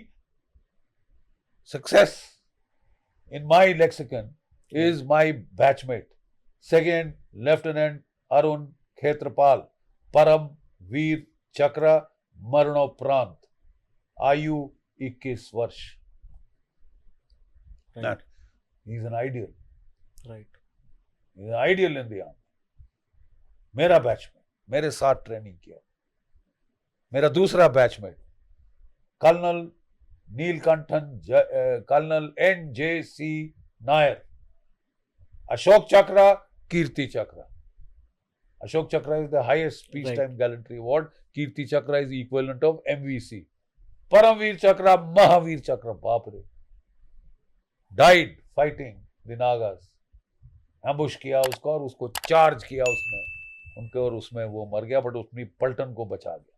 success in my lexicon is my batchmate, Second Lieutenant Arun Khetrapal, Param Veer Chakra, मरणोपरांत, आयु 21 वर्ष. That he's an ideal. Right. He's an ideal in the army. मेरा batchmate, मेरे साथ training किया. मेरा दूसरा batchmate colonel Neelakantan, colonel NJC Nair, Ashok Chakra, Kirti चक्र. अशोक चक्र is the highest peacetime gallantry award. कीर्ति चक्र is equivalent of MVC. Paramvir चक्र, महावीर चक्र, बाप रे. Died fighting the Nagas. Ambush किया उसको और उसको चार्ज किया उसने उनके और उसमें वो मर गया, बट उसने पलटन को बचा दिया.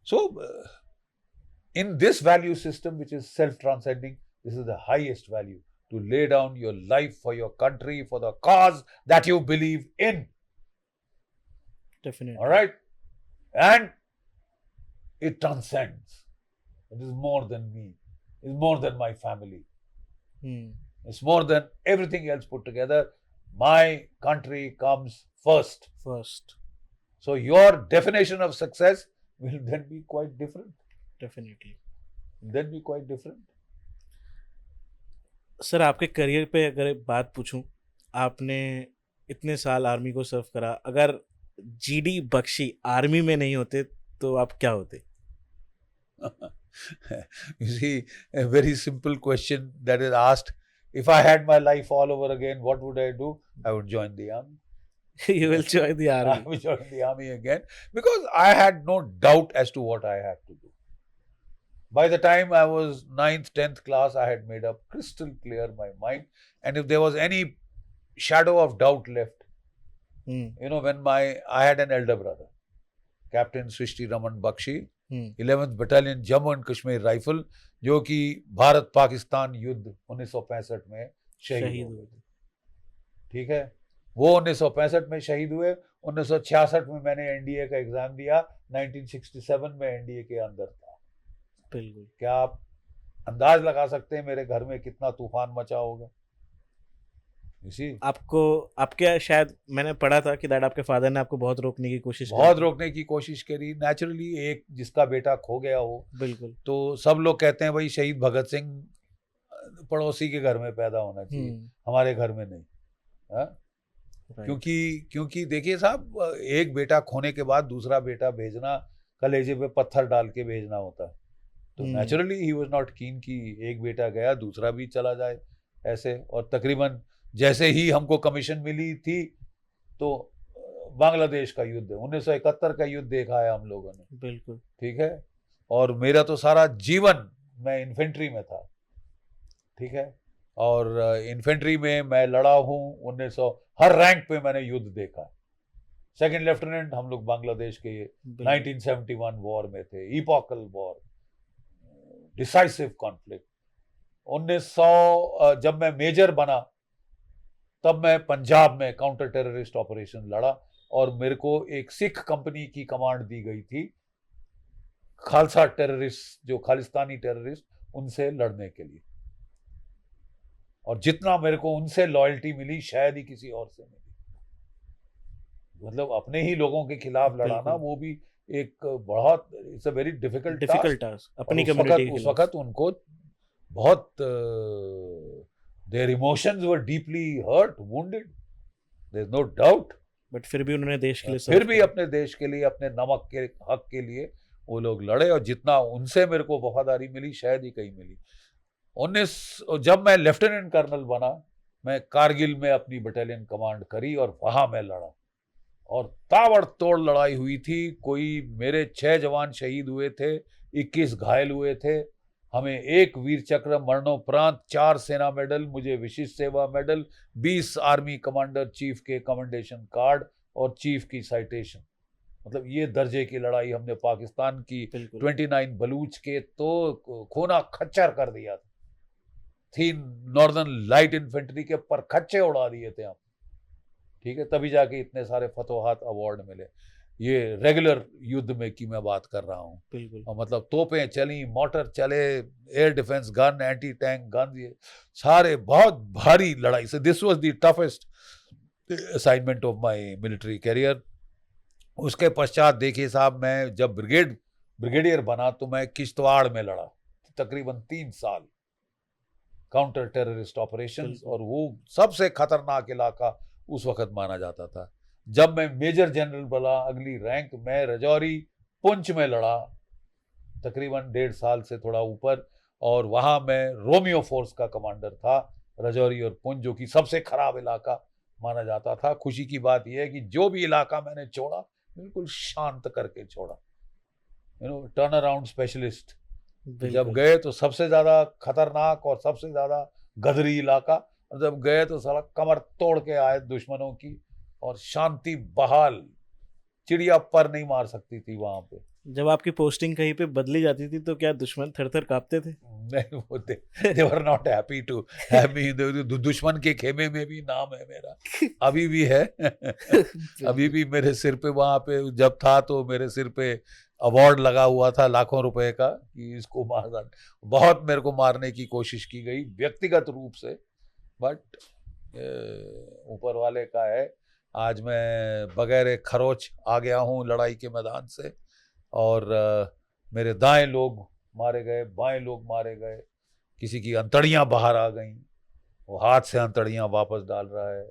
So in this value system which is self-transcending, this is the highest value, to lay down your life for your country, for the cause that you believe in. Definitely. All right? And it transcends. It is more than me. It is more than my family. It's more than everything else put together. My country comes first. So your definition of success will then be quite different. Definitely. Then be quite different. Sir, आपके career पे अगर बात पूछूं, आपने इतने साल army को सर्व करा, अगर जीडी बख्शी आर्मी में नहीं होते तो आप क्या होते? You see, a very simple question that is asked. If I had my life all over again, what would I do? I would join the army. You will join the army. I will join the army again because I had no doubt as to what I had to do. By the time I was 9th, 10th class, I had made up crystal clear my mind. And if there was any shadow of doubt left, when I had an elder brother, Captain Srishti Raman Bakshi, 11th Battalion Jammu and Kashmir Rifle, जो कि भारत पाकिस्तान युद्ध 1965 में शहीद हुए थे। ठीक है, वो 1965 में शहीद हुए। 1966 में मैंने एनडीए का एग्जाम दिया, 1967 में एनडीए के अंदर था। बिल्कुल। क्या आप अंदाज लगा सकते हैं मेरे घर में कितना तूफान मचा होगा? इसी आपके शायद मैंने पढ़ा था कि दैट आपके फादर ने आपको बहुत रोकने की कोशिश करी। नेचुरली एक जिसका बेटा खो गया हो, बिल्कुल, तो सब लोग कहते हैं भाई शहीद भगत सिंह पड़ोसी के घर में पैदा होना चाहिए, हमारे घर में नहीं। क्योंकि देखिए साहब, एक बेटा खोने के बाद दूसरा बेटा भेजना, कलेजे पे पत्थर डाल के भेजना होता है। तो नेचुरली ही वाज नॉट कीन कि एक बेटा गया दूसरा भी चला जाए ऐसे। और तकरीबन जैसे ही हमको कमीशन मिली थी तो बांग्लादेश का युद्ध, 1971 का युद्ध देखा है हम लोगों ने। बिल्कुल, ठीक है। और मेरा तो सारा जीवन मैं इन्फेंट्री में था। ठीक है। और इन्फेंट्री में मैं लड़ा हूँ 1900, हर रैंक पे मैंने युद्ध देखा। सेकंड लेफ्टिनेंट हम लोग बांग्लादेश के 1971 वॉर में थे, इपॉकल वॉर, डिसाइसिव कॉन्फ्लिक्ट। 1900 जब मैं मेजर बना तब मैं पंजाब में काउंटर टेररिस्ट ऑपरेशन लड़ा और मेरे को एक सिख कंपनी की कमांड दी गई थी, खालसा टेररिस्ट, जो खालिस्तानी टेररिस्ट, उनसे लड़ने के लिए। और जितना मेरे को उनसे लॉयल्टी मिली शायद ही किसी और से मिली। मतलब अपने ही लोगों के खिलाफ लड़ाना, वो भी एक बहुत, it's a very difficult task. अपनी कम्युनिटी उस वक्त उनको बहुत their emotions were deeply hurt, wounded, there's no doubt, but फिर भी उन्होंने देश के लिए, फिर भी अपने देश के लिए, अपने नमक के हक के लिए वो लोग लड़े। और जितना उनसे मेरे को वफादारी मिली शायद ही कहीं मिली। जब मैं लेफ्टिनेंट कर्नल बना, मैं कारगिल में अपनी बटालियन कमांड करी और वहां मैं लड़ा और ताबड़तोड़ लड़ाई हुई थी। कोई मेरे 6 जवान शहीद हुए थे, 21 घायल हुए थे। हमें 1 वीर चक्र मरणोपरांत, 4 सेना मेडल, मुझे विशिष्ट सेवा मेडल, 20 आर्मी कमांडर चीफ के कमेंडेशन कार्ड और चीफ की साइटेशन। मतलब ये दर्जे की लड़ाई हमने पाकिस्तान की 29 बलूच के तो खूना खच्चर कर दिया था। थी नॉर्दर्न लाइट इन्फेंट्री के पर खच्चे उड़ा दिए थे हम। ठीक है, तभी जाके इतने सारे फतोहात अवार्ड मिले। ये रेगुलर युद्ध में की मैं बात कर रहा हूँ। बिल्कुल। मतलब तोपें चली, मोटर चले, air defence gun, anti tank gun, ये सारे बहुत भारी लड़ाई से। This was the toughest assignment of my military career. उसके पश्चात देखिए साहब, मैं जब ब्रिगेडियर बना तो मैं किश्तवाड़ में लड़ा तकरीबन 3 साल काउंटर टेररिस्ट ऑपरेशंस, और वो सबसे खतरनाक इलाका उस वक्त माना जाता था। जब मैं मेजर जनरल बना, अगली रैंक, मैं रजौरी पुंछ में लड़ा तकरीबन 1.5 साल से थोड़ा ऊपर, और वहां मैं रोमियो फोर्स का कमांडर था, रजौरी और पुंछ, जो कि सबसे खराब इलाका माना जाता था। खुशी की बात यह है कि जो भी इलाका मैंने छोड़ा बिल्कुल शांत करके छोड़ा। Turn around specialist. जब गए तो सबसे ज्यादा खतरनाक और सबसे ज्यादा गदरी इलाका, और जब गए तो साला कमर तोड़ के आए दुश्मनों की, और शांति बहाल, चिड़िया पर नहीं मार सकती थी वहां पे। जब आपकी पोस्टिंग कहीं पे बदली जाती थी तो क्या दुश्मन थर-थर कांपते थे? नहीं, वो they were not happy to have me। दुश्मन के खेमे में भी नाम है मेरा, अभी भी है। अभी भी मेरे सिर पे, वहां पे जब था तो मेरे सिर पे अवार्ड लगा हुआ था लाखों रुपए का कि इसको मारना। बहुत मेरे को मारने की कोशिश की गई व्यक्तिगत रूप से, बट ऊपर वाले का है। आज मैं बगैर खरोच आ गया हूँ लड़ाई के मैदान से, और मेरे दाएं लोग मारे गए, बाएं लोग मारे गए, किसी की अंतड़ियां बाहर आ गईं, वो हाथ से अंतड़ियां वापस डाल रहा है।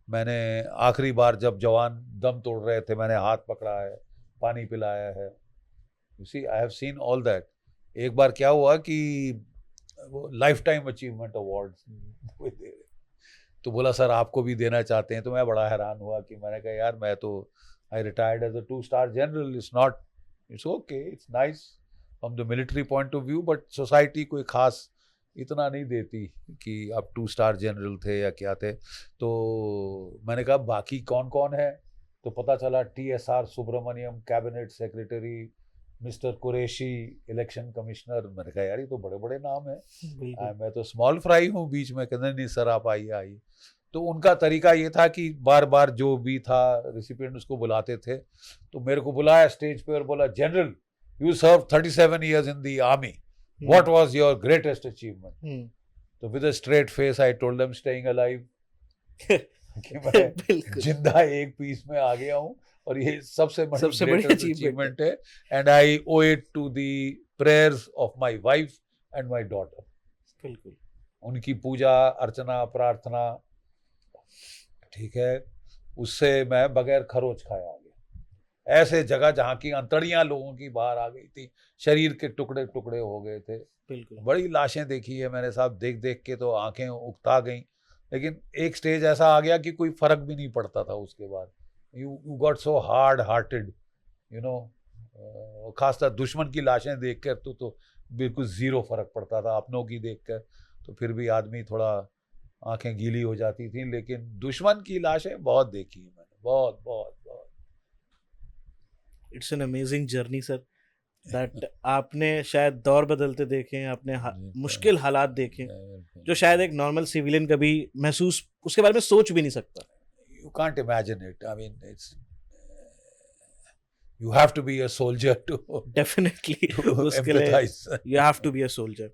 मैंने आखिरी बार जब जवान दम तोड़ रहे थे, मैंने हाथ पकड़ा है, पानी पिलाया है। You see, I have seen all that. एक बार क्या हुआ कि वो लाइफ टाइम अचीवमेंट अवार्ड तो बोला सर आपको भी देना चाहते हैं। तो मैं बड़ा हैरान हुआ कि मैंने कहा यार मैं तो I retired as a two star general, it's not, it's okay, it's nice, from the military point of view, but society कोई खास इतना नहीं देती कि आप 2 स्टार जनरल थे या क्या थे। तो मैंने कहा बाकी कौन कौन है, तो पता चला TSR Subramanian cabinet secretary, mister Qureshi election commissioner. मैंने कहा यार ये तो बड़े बड़े नाम है, मैं तो स्मॉल फ्राई हूँ बीच में। कहते नहीं सर आप आइए आइए। तो उनका तरीका ये था कि बार बार जो भी था रिसिपिएंट उसको बुलाते थे, तो मेरे को बुलाया स्टेज पे और बोला general you serve 37 years in the army, what was your greatest achievement? तो with a straight face I told them staying alive कि मैं जिंदा एक पीस में आ गया हूँ और ये सबसे बड़ी अचीवमेंट है, and I owe it to the prayers of my wife and my daughter. बिल्कुल उनकी पूजा अर्चना प्रार्थना, ठीक है, उससे मैं बगैर खरोच खाया आ गया। ऐसे जगह जहाँ की अंतड़ियां लोगों की बाहर आ गई थी, शरीर के टुकड़े टुकड़े हो गए थे। बिल्कुल बड़ी लाशें देखी है मैंने साहब, देख देख के तो आंखें उकता गई। लेकिन एक स्टेज ऐसा आ गया कि कोई फर्क भी नहीं पड़ता था उसके बाद। You got so hard hearted, you know. खासकर दुश्मन की लाशें देख कर तो बिल्कुल जीरो फर्क पड़ता था। अपनों की देख कर तो फिर भी आदमी थोड़ा आंखें गीली हो जाती थी, लेकिन दुश्मन की लाशें बहुत देखी है मैंने, बहुत बहुत बहुत। It's an amazing journey sir, that आपने शायद दौर बदलते देखे हैं, आपने मुश्किल हालात देखे जो शायद एक नॉर्मल सिविलियन कभी महसूस उसके बारे में सोच भी नहीं सकता। You can't imagine it. I mean, you have to be a soldier to definitely उसके empathize. लिए you have to be a soldier.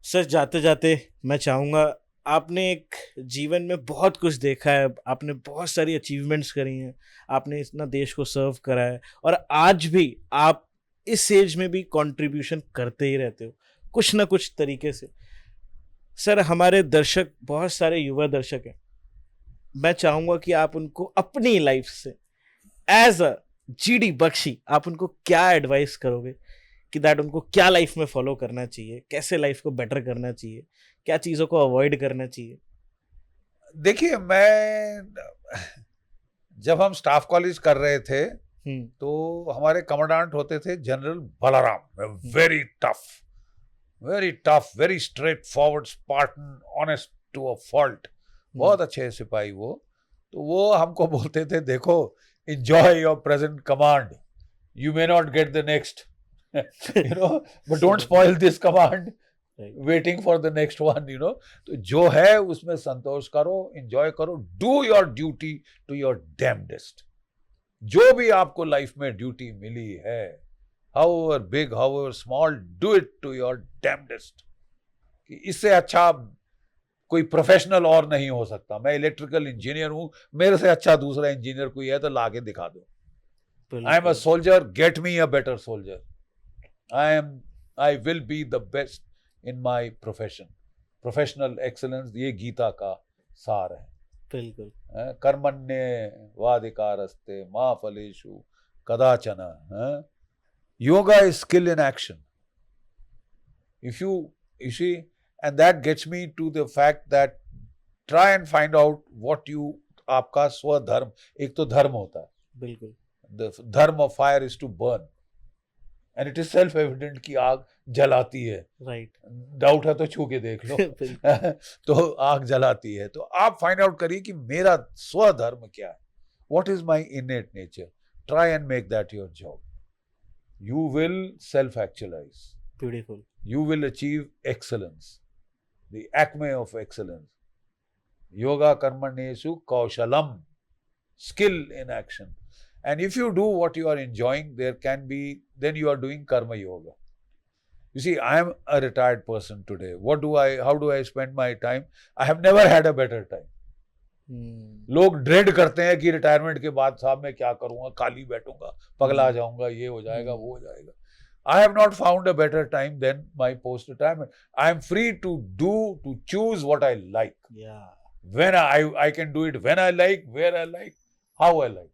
Sir जाते जाते मैं चाहूँगा, आपने एक जीवन में बहुत कुछ देखा है, आपने बहुत सारी अचीवमेंट्स करी हैं, आपने इतना देश को सर्व करा है और आज भी आप इस एज में भी कंट्रीब्यूशन करते ही रहते हो कुछ ना कुछ तरीके से। सर हमारे दर्शक बहुत सारे युवा दर्शक हैं, मैं चाहूँगा कि आप उनको अपनी लाइफ से एज अ GD बख्शी आप उनको क्या एडवाइस करोगे कि दैट उनको क्या लाइफ में फॉलो करना चाहिए, कैसे लाइफ को बेटर करना चाहिए, क्या चीज़ों को अवॉइड करना चाहिए? देखिए, मैं जब हम स्टाफ कॉलेज कर रहे थे तो हमारे कमांडेंट होते थे general Balram, very tough, very straightforward, Spartan, honest to a fault, बहुत अच्छे सिपाही वो। तो वो हमको बोलते थे देखो, enjoy your present command, you may not get the next you know, but don't spoil this command waiting for the next one, you know। तो जो है उसमें संतोष करो, enjoy करो, do your duty to your damnedest। जो भी आपको life में ड्यूटी मिली है, however big, however small, do it to your damnedest। इससे अच्छा कोई प्रोफेशनल और नहीं हो सकता। मैं इलेक्ट्रिकल इंजीनियर हूं, मेरे से अच्छा दूसरा इंजीनियर कोई है तो लाके दिखा दो। I am a soldier, get me a better soldier. I will be the best in my profession. Professional excellence, ये गीता का सार है। बिल्कुल। कर्मण्ये वाधिकारस्ते मा फलेषु कदाचन। Yoga is skill in action. If you see, and that gets me to the fact that try and find out what you, आपका स्वधर्म, एक तो धर्म होता है, बिल्कुल, the धर्म of fire is to burn, and it is self evident कि आग जलाती है, राइट, डाउट है तो छू के देख लो तो आग जलाती है। तो आप फाइंड आउट करिए कि मेरा स्वधर्म क्या है, what is my innate nature, try and make that your job, you will self actualize, beautiful, you will achieve excellence, the acme of excellence। Yoga karmaneshu kaushalam, skill in action, and if you do what you are enjoying, there can be, then you are doing karma yoga। You see, I am a retired person today. How do I spend my time? I have never had a better time। लोग dread करते हैं कि retirement के बाद साहब मैं क्या करूंगा, खाली बैठूंगा, पगला जाऊंगा, ये हो जाएगा, वो हो जाएगा। I have not found a better time than my post-retirement। I am free to choose what I like। Yeah। When I can do it when I like, where I like, how I like।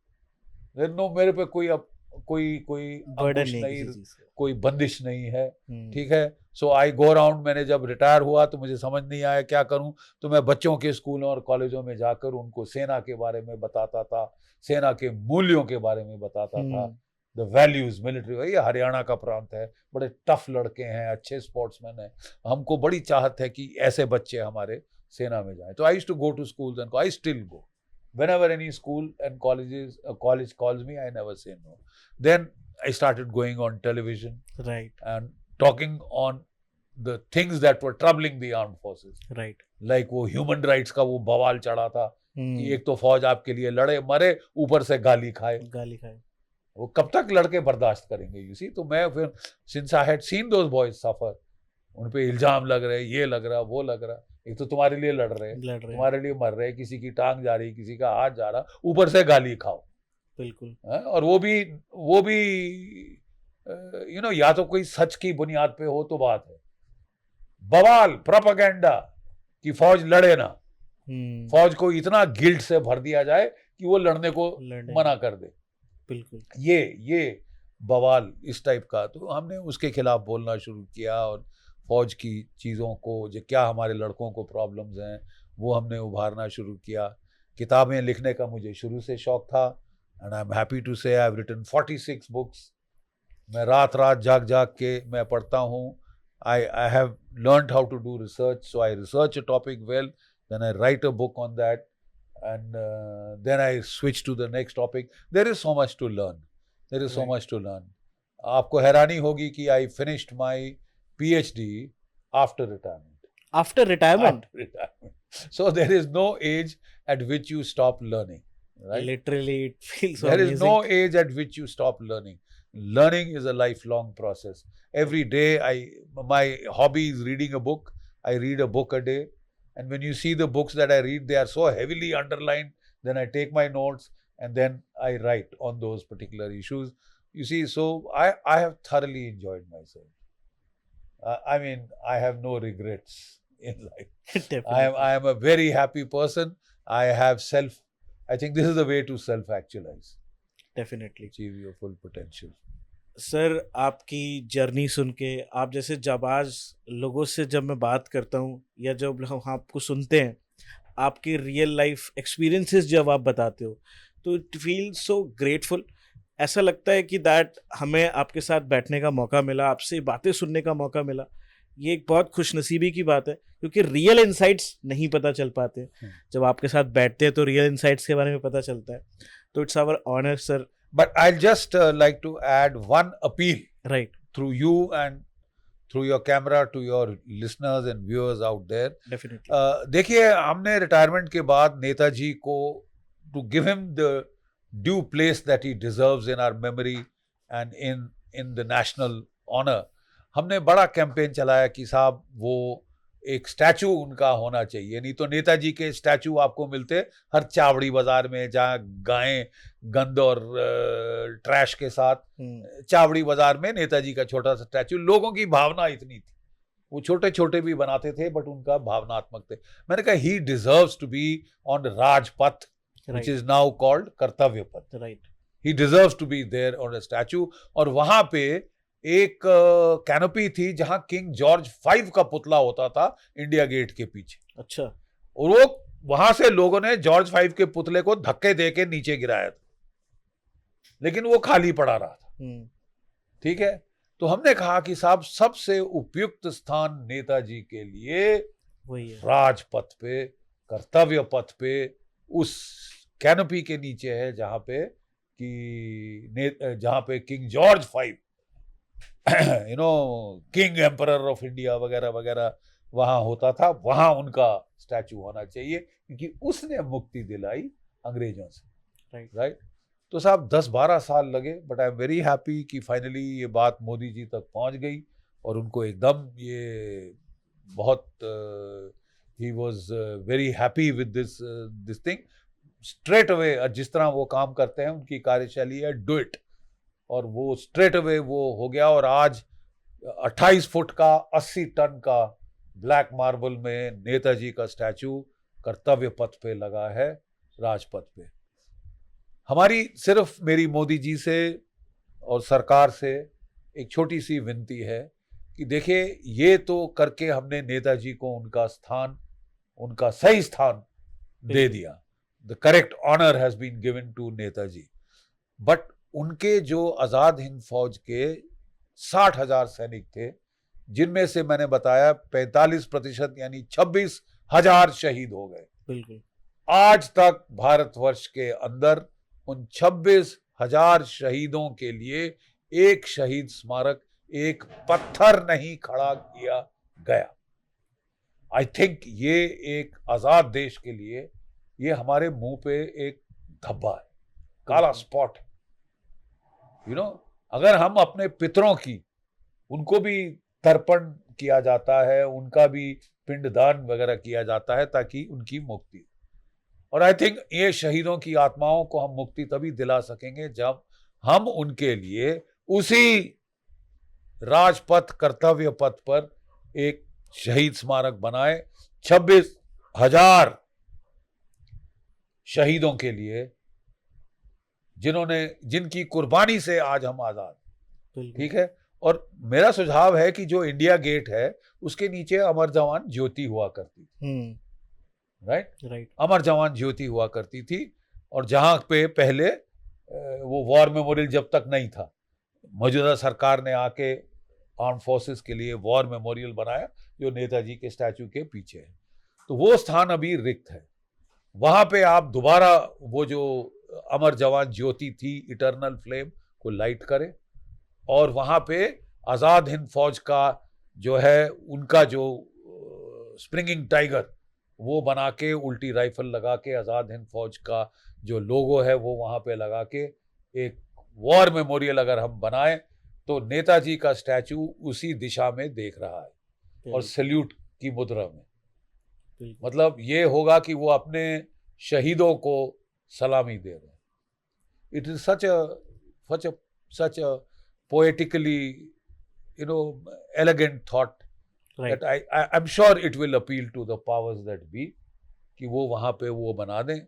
There's no, मेरे पे कोई अंकुश नहीं, कोई बंदिश नहीं है, ठीक है। So I go around। मैंने जब रिटायर हुआ तो मुझे समझ नहीं आया क्या करूं, तो मैं बच्चों के स्कूलों और कॉलेजों में जाकर उनको सेना के बारे में बताता था, सेना के मूल्यों के बारे में बताता था, द वैल्यूज मिलिट्री। ये हरियाणा का प्रांत है, बड़े टफ लड़के हैं, अच्छे स्पोर्ट्समैन हैं, हमको बड़ी चाहत है कि ऐसे बच्चे हमारे सेना में जाएं। तो I used to go to schools and I still go whenever any school and college calls me, I never say no. Then I started going on television, right, and talking on the things that were troubling the armed forces, right. like वो human rights का वो बवाल चढ़ा था Hmm. कि एक तो फौज आपके लिए लड़े मरे, ऊपर से गाली खाए। वो कब तक लड़के बर्दाश्त करेंगे? You see. तो मैं फिर, since I had seen those boys suffer, उन पे इल्जाम लग रहे, ये लग रहा, वो लग रहा, एक तो तुम्हारे लिए लड़ रहे, तुम्हारे लिए मर रहे, किसी की टांग जा रही, किसी का हाथ जा रहा, ऊपर से गाली खाओ। बिल्कुल। और वो भी यू नो, या तो कोई सच की बुनियाद पे हो तो बात है, बवाल प्रोपेगेंडा कि फौज लड़े ना, फौज को इतना गिल्ट से भर दिया जाए कि वो लड़ने को मना कर दे। बिल्कुल। ये बवाल इस टाइप का, तो हमने उसके खिलाफ बोलना शुरू किया, और फौज की चीज़ों को, जो क्या हमारे लड़कों को प्रॉब्लम्स हैं, वो हमने उभारना शुरू किया। किताबें लिखने का मुझे शुरू से शौक था, and I am happy to say I have written 46 books. मैं रात जाग के मैं पढ़ता हूँ। I have learned how to do research, so I research a topic well, then I write a book on that, and then I switch to the next topic. There is so much to learn. आपको हैरानी होगी कि I finished my PhD after retirement. So there is no age at which you stop learning, right? Literally, it feels so there amazing. is no age at which you stop learning. Learning is a lifelong process. Every day my hobby is reading a book. I read a book a day. And when you see the books that I read, they are so heavily underlined. Then I take my notes and then I write on those particular issues. You see, so I have thoroughly enjoyed myself. I mean, I have no regrets in life. I am a very happy person. I think this is the way to self-actualize. Definitely. Achieve your full potential. Sir, आपकी journey सुन के, आप जैसे जब आज लोगों से जब मैं बात करता हूँ या जब हम आपको सुनते हैं, आपकी रियल लाइफ एक्सपीरियंसेस जब आप बताते हो, तो इट फील सो ग्रेटफुल। ऐसा लगता है कि दैट हमें आपके साथ बैठने का मौका मिला, आपसे बातें सुनने का मौका मिला। ये एक बहुत खुशनसीबी की बात है, क्योंकि रियल इंसाइट्स नहीं पता चल पाते। जब आपके साथ बैठते हैं तो रियल इंसाइट्स के बारे में पता चलता है। तो it's our honour sir. But I'll just like to add one appeal, right, through you and through your camera to your listeners and viewers out there. Definitely. देखिए, हमने रिटायरमेंट के बाद नेताजी को, to give him the due place that he deserves in our memory and in the national honor, हमने बड़ा campaign चलाया कि साहब वो एक स्टैचू उनका होना चाहिए। नहीं तो नेताजी के स्टैचू आपको मिलते हर चावड़ी बाजार में, जहाँ गायें गंद और ट्रैश के साथ, चावड़ी बाजार में नेताजी का छोटा सा स्टैचू। लोगों की भावना इतनी थी, वो छोटे छोटे भी बनाते थे, बट उनका भावनात्मक थे। मैंने कहा he deserves to be on Rajpath, which is now called Kartavya Path. He deserves to be there on a statue. और वहां पे एक कैनोपी थी जहां किंग जॉर्ज 5 का पुतला होता था इंडिया गेट के पीछे। अच्छा। और वो वहां से लोगों ने जॉर्ज 5 के पुतले को धक्के दे के नीचे गिराया था, लेकिन वो खाली पड़ा रहा था। ठीक है, तो हमने कहा कि साहब सबसे उपयुक्त स्थान नेताजी के लिए वही है, राजपथ पे, कर्तव्य पथ पे, उस कैनोपी के नीचे है, जहां पे king George 5 you know king emperor of India वगैरह वगैरह वहां होता था। वहां उनका स्टैचू होना चाहिए, क्योंकि उसने मुक्ति दिलाई अंग्रेजों से। राइट। तो साहब 10-12 साल लगे, but I am very happy कि फाइनली ये बात मोदी जी तक पहुंच गई, और उनको एकदम ये बहुत he was very happy with this thing. Straight away, जिस तरह वो काम करते हैं, उनकी कार्यशैली है डू इट, और वो स्ट्रेट अवे वो हो गया। और आज 28 फुट का 80 टन का ब्लैक मार्बल में नेताजी का स्टैचू कर्तव्य पथ पे लगा है, राजपथ पे। हमारी सिर्फ मेरी मोदी जी से और सरकार से एक छोटी सी विनती है कि देखिए, ये तो करके हमने नेताजी को उनका स्थान, उनका सही स्थान दे दिया। The correct honour has been given to Netaji, but उनके जो आजाद हिंद फौज के 60,000 सैनिक थे, जिनमें से मैंने बताया 45% यानी 26,000 शहीद हो गए। बिल्कुल। आज तक भारतवर्ष के अंदर उन 26,000 शहीदों के लिए एक शहीद स्मारक, एक पत्थर नहीं खड़ा किया गया। आई थिंक ये एक आजाद देश के लिए ये हमारे मुंह पे एक धब्बा है, काला स्पॉट है। यू नो, अगर हम अपने पितरों की, उनको भी तर्पण किया जाता है, उनका भी पिंडदान वगैरह किया जाता है ताकि उनकी मुक्ति। और आई थिंक ये शहीदों की आत्माओं को हम मुक्ति तभी दिला सकेंगे जब हम उनके लिए उसी राजपथ, कर्तव्य पथ पर एक शहीद स्मारक बनाए। 26,000 शहीदों के लिए, जिनकी कुर्बानी से आज हम आजाद, ठीक है। और मेरा सुझाव है कि जो इंडिया गेट है उसके नीचे अमर जवान ज्योति हुआ करती थी, राइट। अमर जवान ज्योति हुआ करती थी। और जहां पे पहले वो वॉर मेमोरियल जब तक नहीं था, मौजूदा सरकार ने आके आर्म फोर्सेस के लिए वॉर मेमोरियल बनाया जो नेताजी के स्टैचू के पीछे है। तो वो स्थान अभी रिक्त है। वहां पे आप दोबारा वो जो अमर जवान ज्योति थी, इटर्नल फ्लेम को लाइट करें, और वहां पे आजाद हिंद फौज का जो है, उनका जो स्प्रिंगिंग टाइगर वो बना के, उल्टी राइफल लगा के, आजाद हिंद फौज का जो लोगो है वो वहां पे लगा के एक वॉर मेमोरियल अगर हम बनाएं तो नेताजी का स्टैचू उसी दिशा में देख रहा है और सैल्यूट की मुद्रा में। मतलब ये होगा कि वो अपने शहीदों को सलामी दे रहे हैं। It is such a poetically, elegant thought, that I'm sure it will appeal to the powers that be, कि वो वहां पे वो बना दें।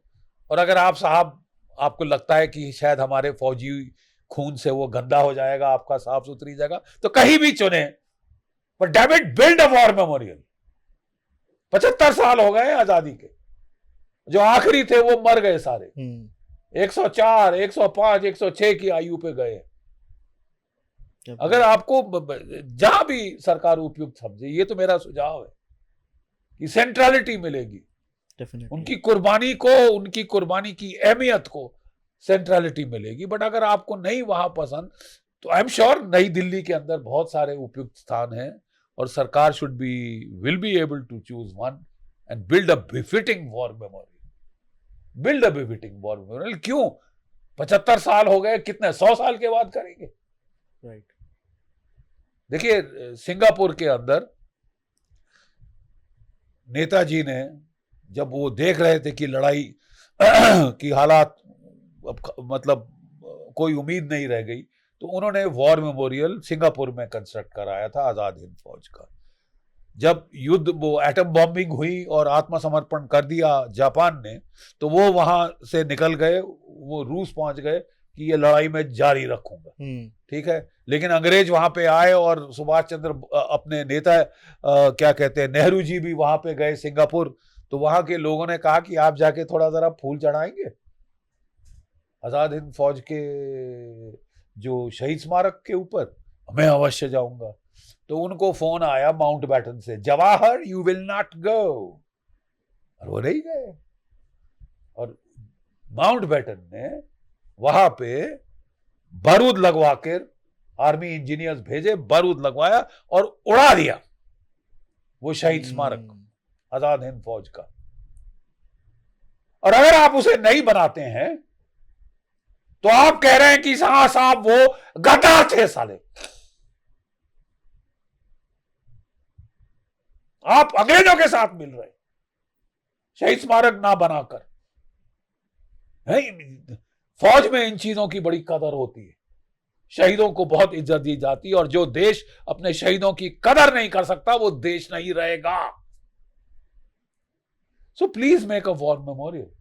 और अगर आपको लगता है कि शायद हमारे फौजी खून से वो गंदा हो जाएगा, आपका साफ सुथरी जगह, तो कहीं भी चुने, पर damn it build a war memorial. 75 साल हो गए आजादी के, जो आखिरी थे वो मर गए सारे। 104, 105, 106 की आयु पे गए। अगर आपको जहां भी सरकार उपयुक्त समझे, ये तो मेरा सुझाव है कि सेंट्रलिटी मिलेगी उनकी कुर्बानी को, उनकी कुर्बानी की अहमियत को सेंट्रलिटी मिलेगी। बट अगर आपको नहीं वहां पसंद, तो आई एम श्योर नई दिल्ली के अंदर बहुत सारे उपयुक्त स्थान हैं और सरकार will be able to choose one and build a befitting war memorial. Build a befitting war memorial. क्यों 75 साल हो गए, कितने 100 साल के बाद करेंगे, राइट। देखिए, सिंगापुर के अंदर नेताजी ने, जब वो देख रहे थे कि लड़ाई की हालात मतलब कोई उम्मीद नहीं रह गई, तो उन्होंने वॉर मेमोरियल सिंगापुर में कंस्ट्रक्ट कराया था आजाद हिंद फौज का। जब युद्ध, वो एटम बॉम्बिंग हुई और आत्मसमर्पण कर दिया जापान ने, तो वो वहां से निकल गए, वो रूस पहुंच गए कि ये लड़ाई में जारी रखूंगा, ठीक है। लेकिन अंग्रेज वहां पे आए और सुभाष चंद्र अपने नेता क्या कहते हैं, नेहरू जी भी वहां पे गए सिंगापुर। तो वहां के लोगों ने कहा कि आप जाके थोड़ा जरा फूल चढ़ाएंगे आजाद हिंद फौज के जो शहीद स्मारक के ऊपर। मैं अवश्य जाऊंगा। तो उनको फोन आया माउंटबेटन से, Jawahar you will not go, और वो नहीं गए। और माउंटबेटन ने वहां पे बारूद लगवा कर आर्मी इंजीनियर्स भेजे, बारूद लगवाया और उड़ा दिया वो शहीद स्मारक आजाद हिंद फौज का। और अगर आप उसे नहीं बनाते हैं तो आप कह रहे हैं कि साहब वो गद्दार थे साले। आप अंग्रेजों के साथ मिल रहे, शहीद स्मारक ना बनाकर। फौज में इन चीजों की बड़ी कदर होती है, शहीदों को बहुत इज्जत दी जाती है, और जो देश अपने शहीदों की कदर नहीं कर सकता वो देश नहीं रहेगा। So please make a war memorial.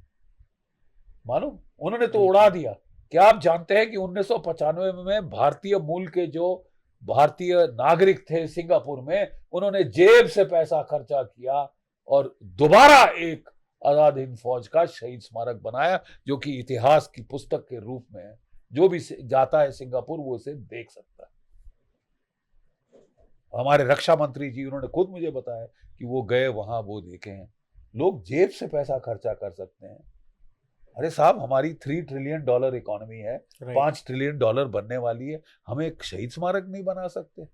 मालूम, उन्होंने तो उड़ा दिया। क्या आप जानते हैं कि 1995 में भारतीय मूल के जो भारतीय नागरिक थे सिंगापुर में, उन्होंने जेब से पैसा खर्चा किया और दोबारा एक आजाद हिंद फौज का शहीद स्मारक बनाया, जो कि इतिहास की पुस्तक के रूप में जो भी जाता है सिंगापुर वो उसे देख सकता है। हमारे रक्षा मंत्री जी उन्होंने खुद मुझे बताया कि वो गए वहां, वो देखे हैं। लोग जेब से पैसा खर्चा कर सकते हैं। अरे साहब, हमारी $3 ट्रिलियन इकोनॉमी है, $5 ट्रिलियन बनने वाली है। हमें एक शहीद स्मारक नहीं बना सकते?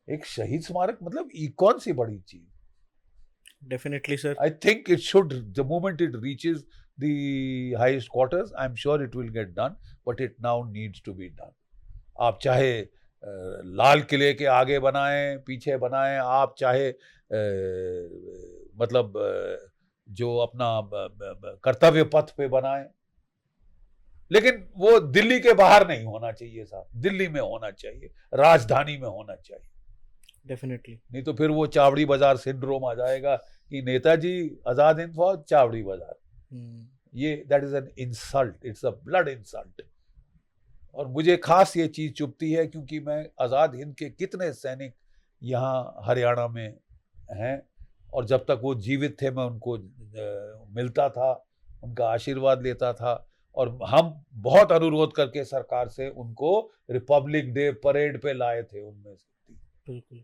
एक शहीद स्मारक मतलब कौन सी बड़ी चीज? Definitely sir. I think it should, the moment it reaches the highest quarters, I'm sure it will get done, but it now needs to be done. आप चाहे लाल किले के आगे बनाएं, पीछे बनाएं, आप चाहे मतलब जो अपना कर्तव्य पथ पे बनाएं, लेकिन वो दिल्ली के बाहर नहीं होना चाहिए साहब, दिल्ली में होना चाहिए, राजधानी में होना चाहिए। डेफिनेटली, नहीं तो फिर वो चावड़ी बाजार सिंड्रोम आ जाएगा कि नेताजी, आजाद हिंद फौज, चावड़ी बाजार। ये that is an insult, it's a blood insult. और मुझे खास ये चीज चुभती है क्योंकि मैं आजाद हिंद के कितने सैनिक यहाँ हरियाणा में हैं, और जब तक वो जीवित थे मैं उनको मिलता था, उनका आशीर्वाद लेता था, और हम बहुत अनुरोध करके सरकार से उनको रिपब्लिक डे परेड पे लाए थे उनमें से। बिल्कुल,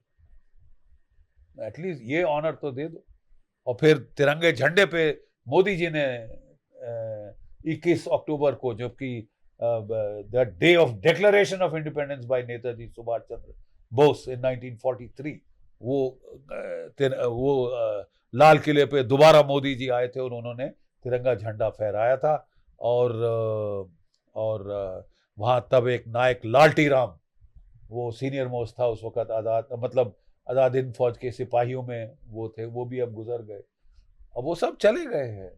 एटलीस्ट ये ऑनर तो दे दो। और फिर तिरंगे झंडे पे मोदी जी ने 21 अक्टूबर को, जबकि the day of declaration of independence by Netaji Subhash Chandra Bose in 1943, वो लाल किले पे दोबारा मोदी जी आए थे और उन्होंने तिरंगा झंडा फहराया था। और वहां तब एक नायक लालटी राम, वो सीनियर मोस्ट था उस वक्त, आजाद हिंद फौज के सिपाहियों में वो थे, वो भी अब गुजर गए। अब वो सब चले गए हैं,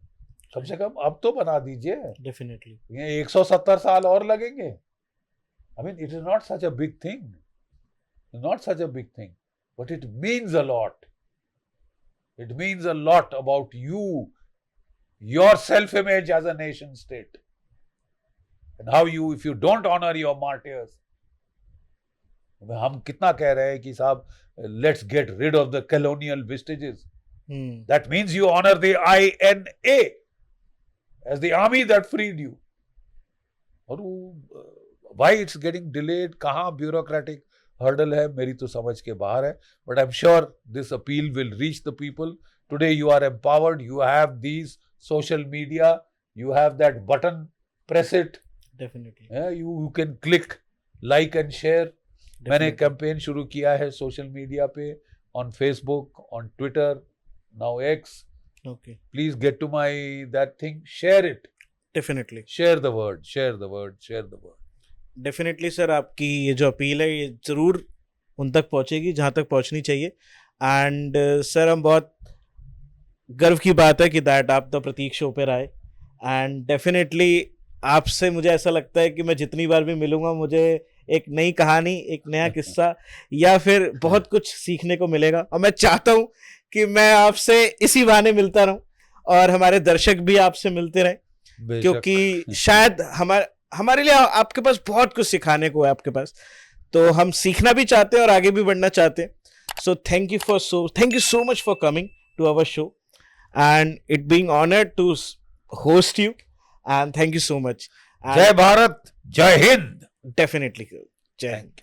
कम से कम अब तो बना दीजिए। डेफिनेटली, ये 170 साल और लगेंगे। I mean it is not such a big thing, not such a big thing, but it means a lot. It means a lot about you, your self image as a nation state, and how you, if you don't honour your martyrs. हम कितना कह रहे हैं कि साहब let's get rid of the colonial vestiges. That means you honor the INA as the army that freed you. और why it's getting delayed, कहाँ bureaucratic hurdle है, मेरी तो समझ के बाहर है। But I'm sure this appeal will reach the people. Today you are empowered. You have these social media. You have that button. Press it. Definitely. Yeah, you can click, like and share. मैंने campaign शुरू किया है social media पे, on Facebook, on Twitter, now X. Okay. Please get to my that thing. Share it. Definitely. Share the word. Share the word. Share the word. Definitely sir, आपकी ये जो appeal है ये ज़रूर उन तक पहुँचेगी जहाँ तक पहुँचनी चाहिए। एंड सर, हम बहुत गर्व की बात है कि दैट आप द प्रतीक शो पे आए। एंड डेफिनेटली आपसे मुझे ऐसा लगता है कि मैं जितनी बार भी मिलूंगा मुझे एक नई कहानी, एक नया किस्सा या फिर बहुत कुछ सीखने को मिलेगा। और मैं चाहता हूँ कि मैं आपसे इसी बहाने मिलता रहूं और हमारे दर्शक भी आपसे मिलते रहें, क्योंकि शायद हमारे लिए आपके पास बहुत कुछ सिखाने को है आपके पास, तो हम सीखना भी चाहते हैं और आगे भी बढ़ना चाहते हैं। So thank you so much for coming to our show and it being honoured to host you, and thank you so much. जय भारत, जय हिंद। डेफिनेटली, जय हिंद।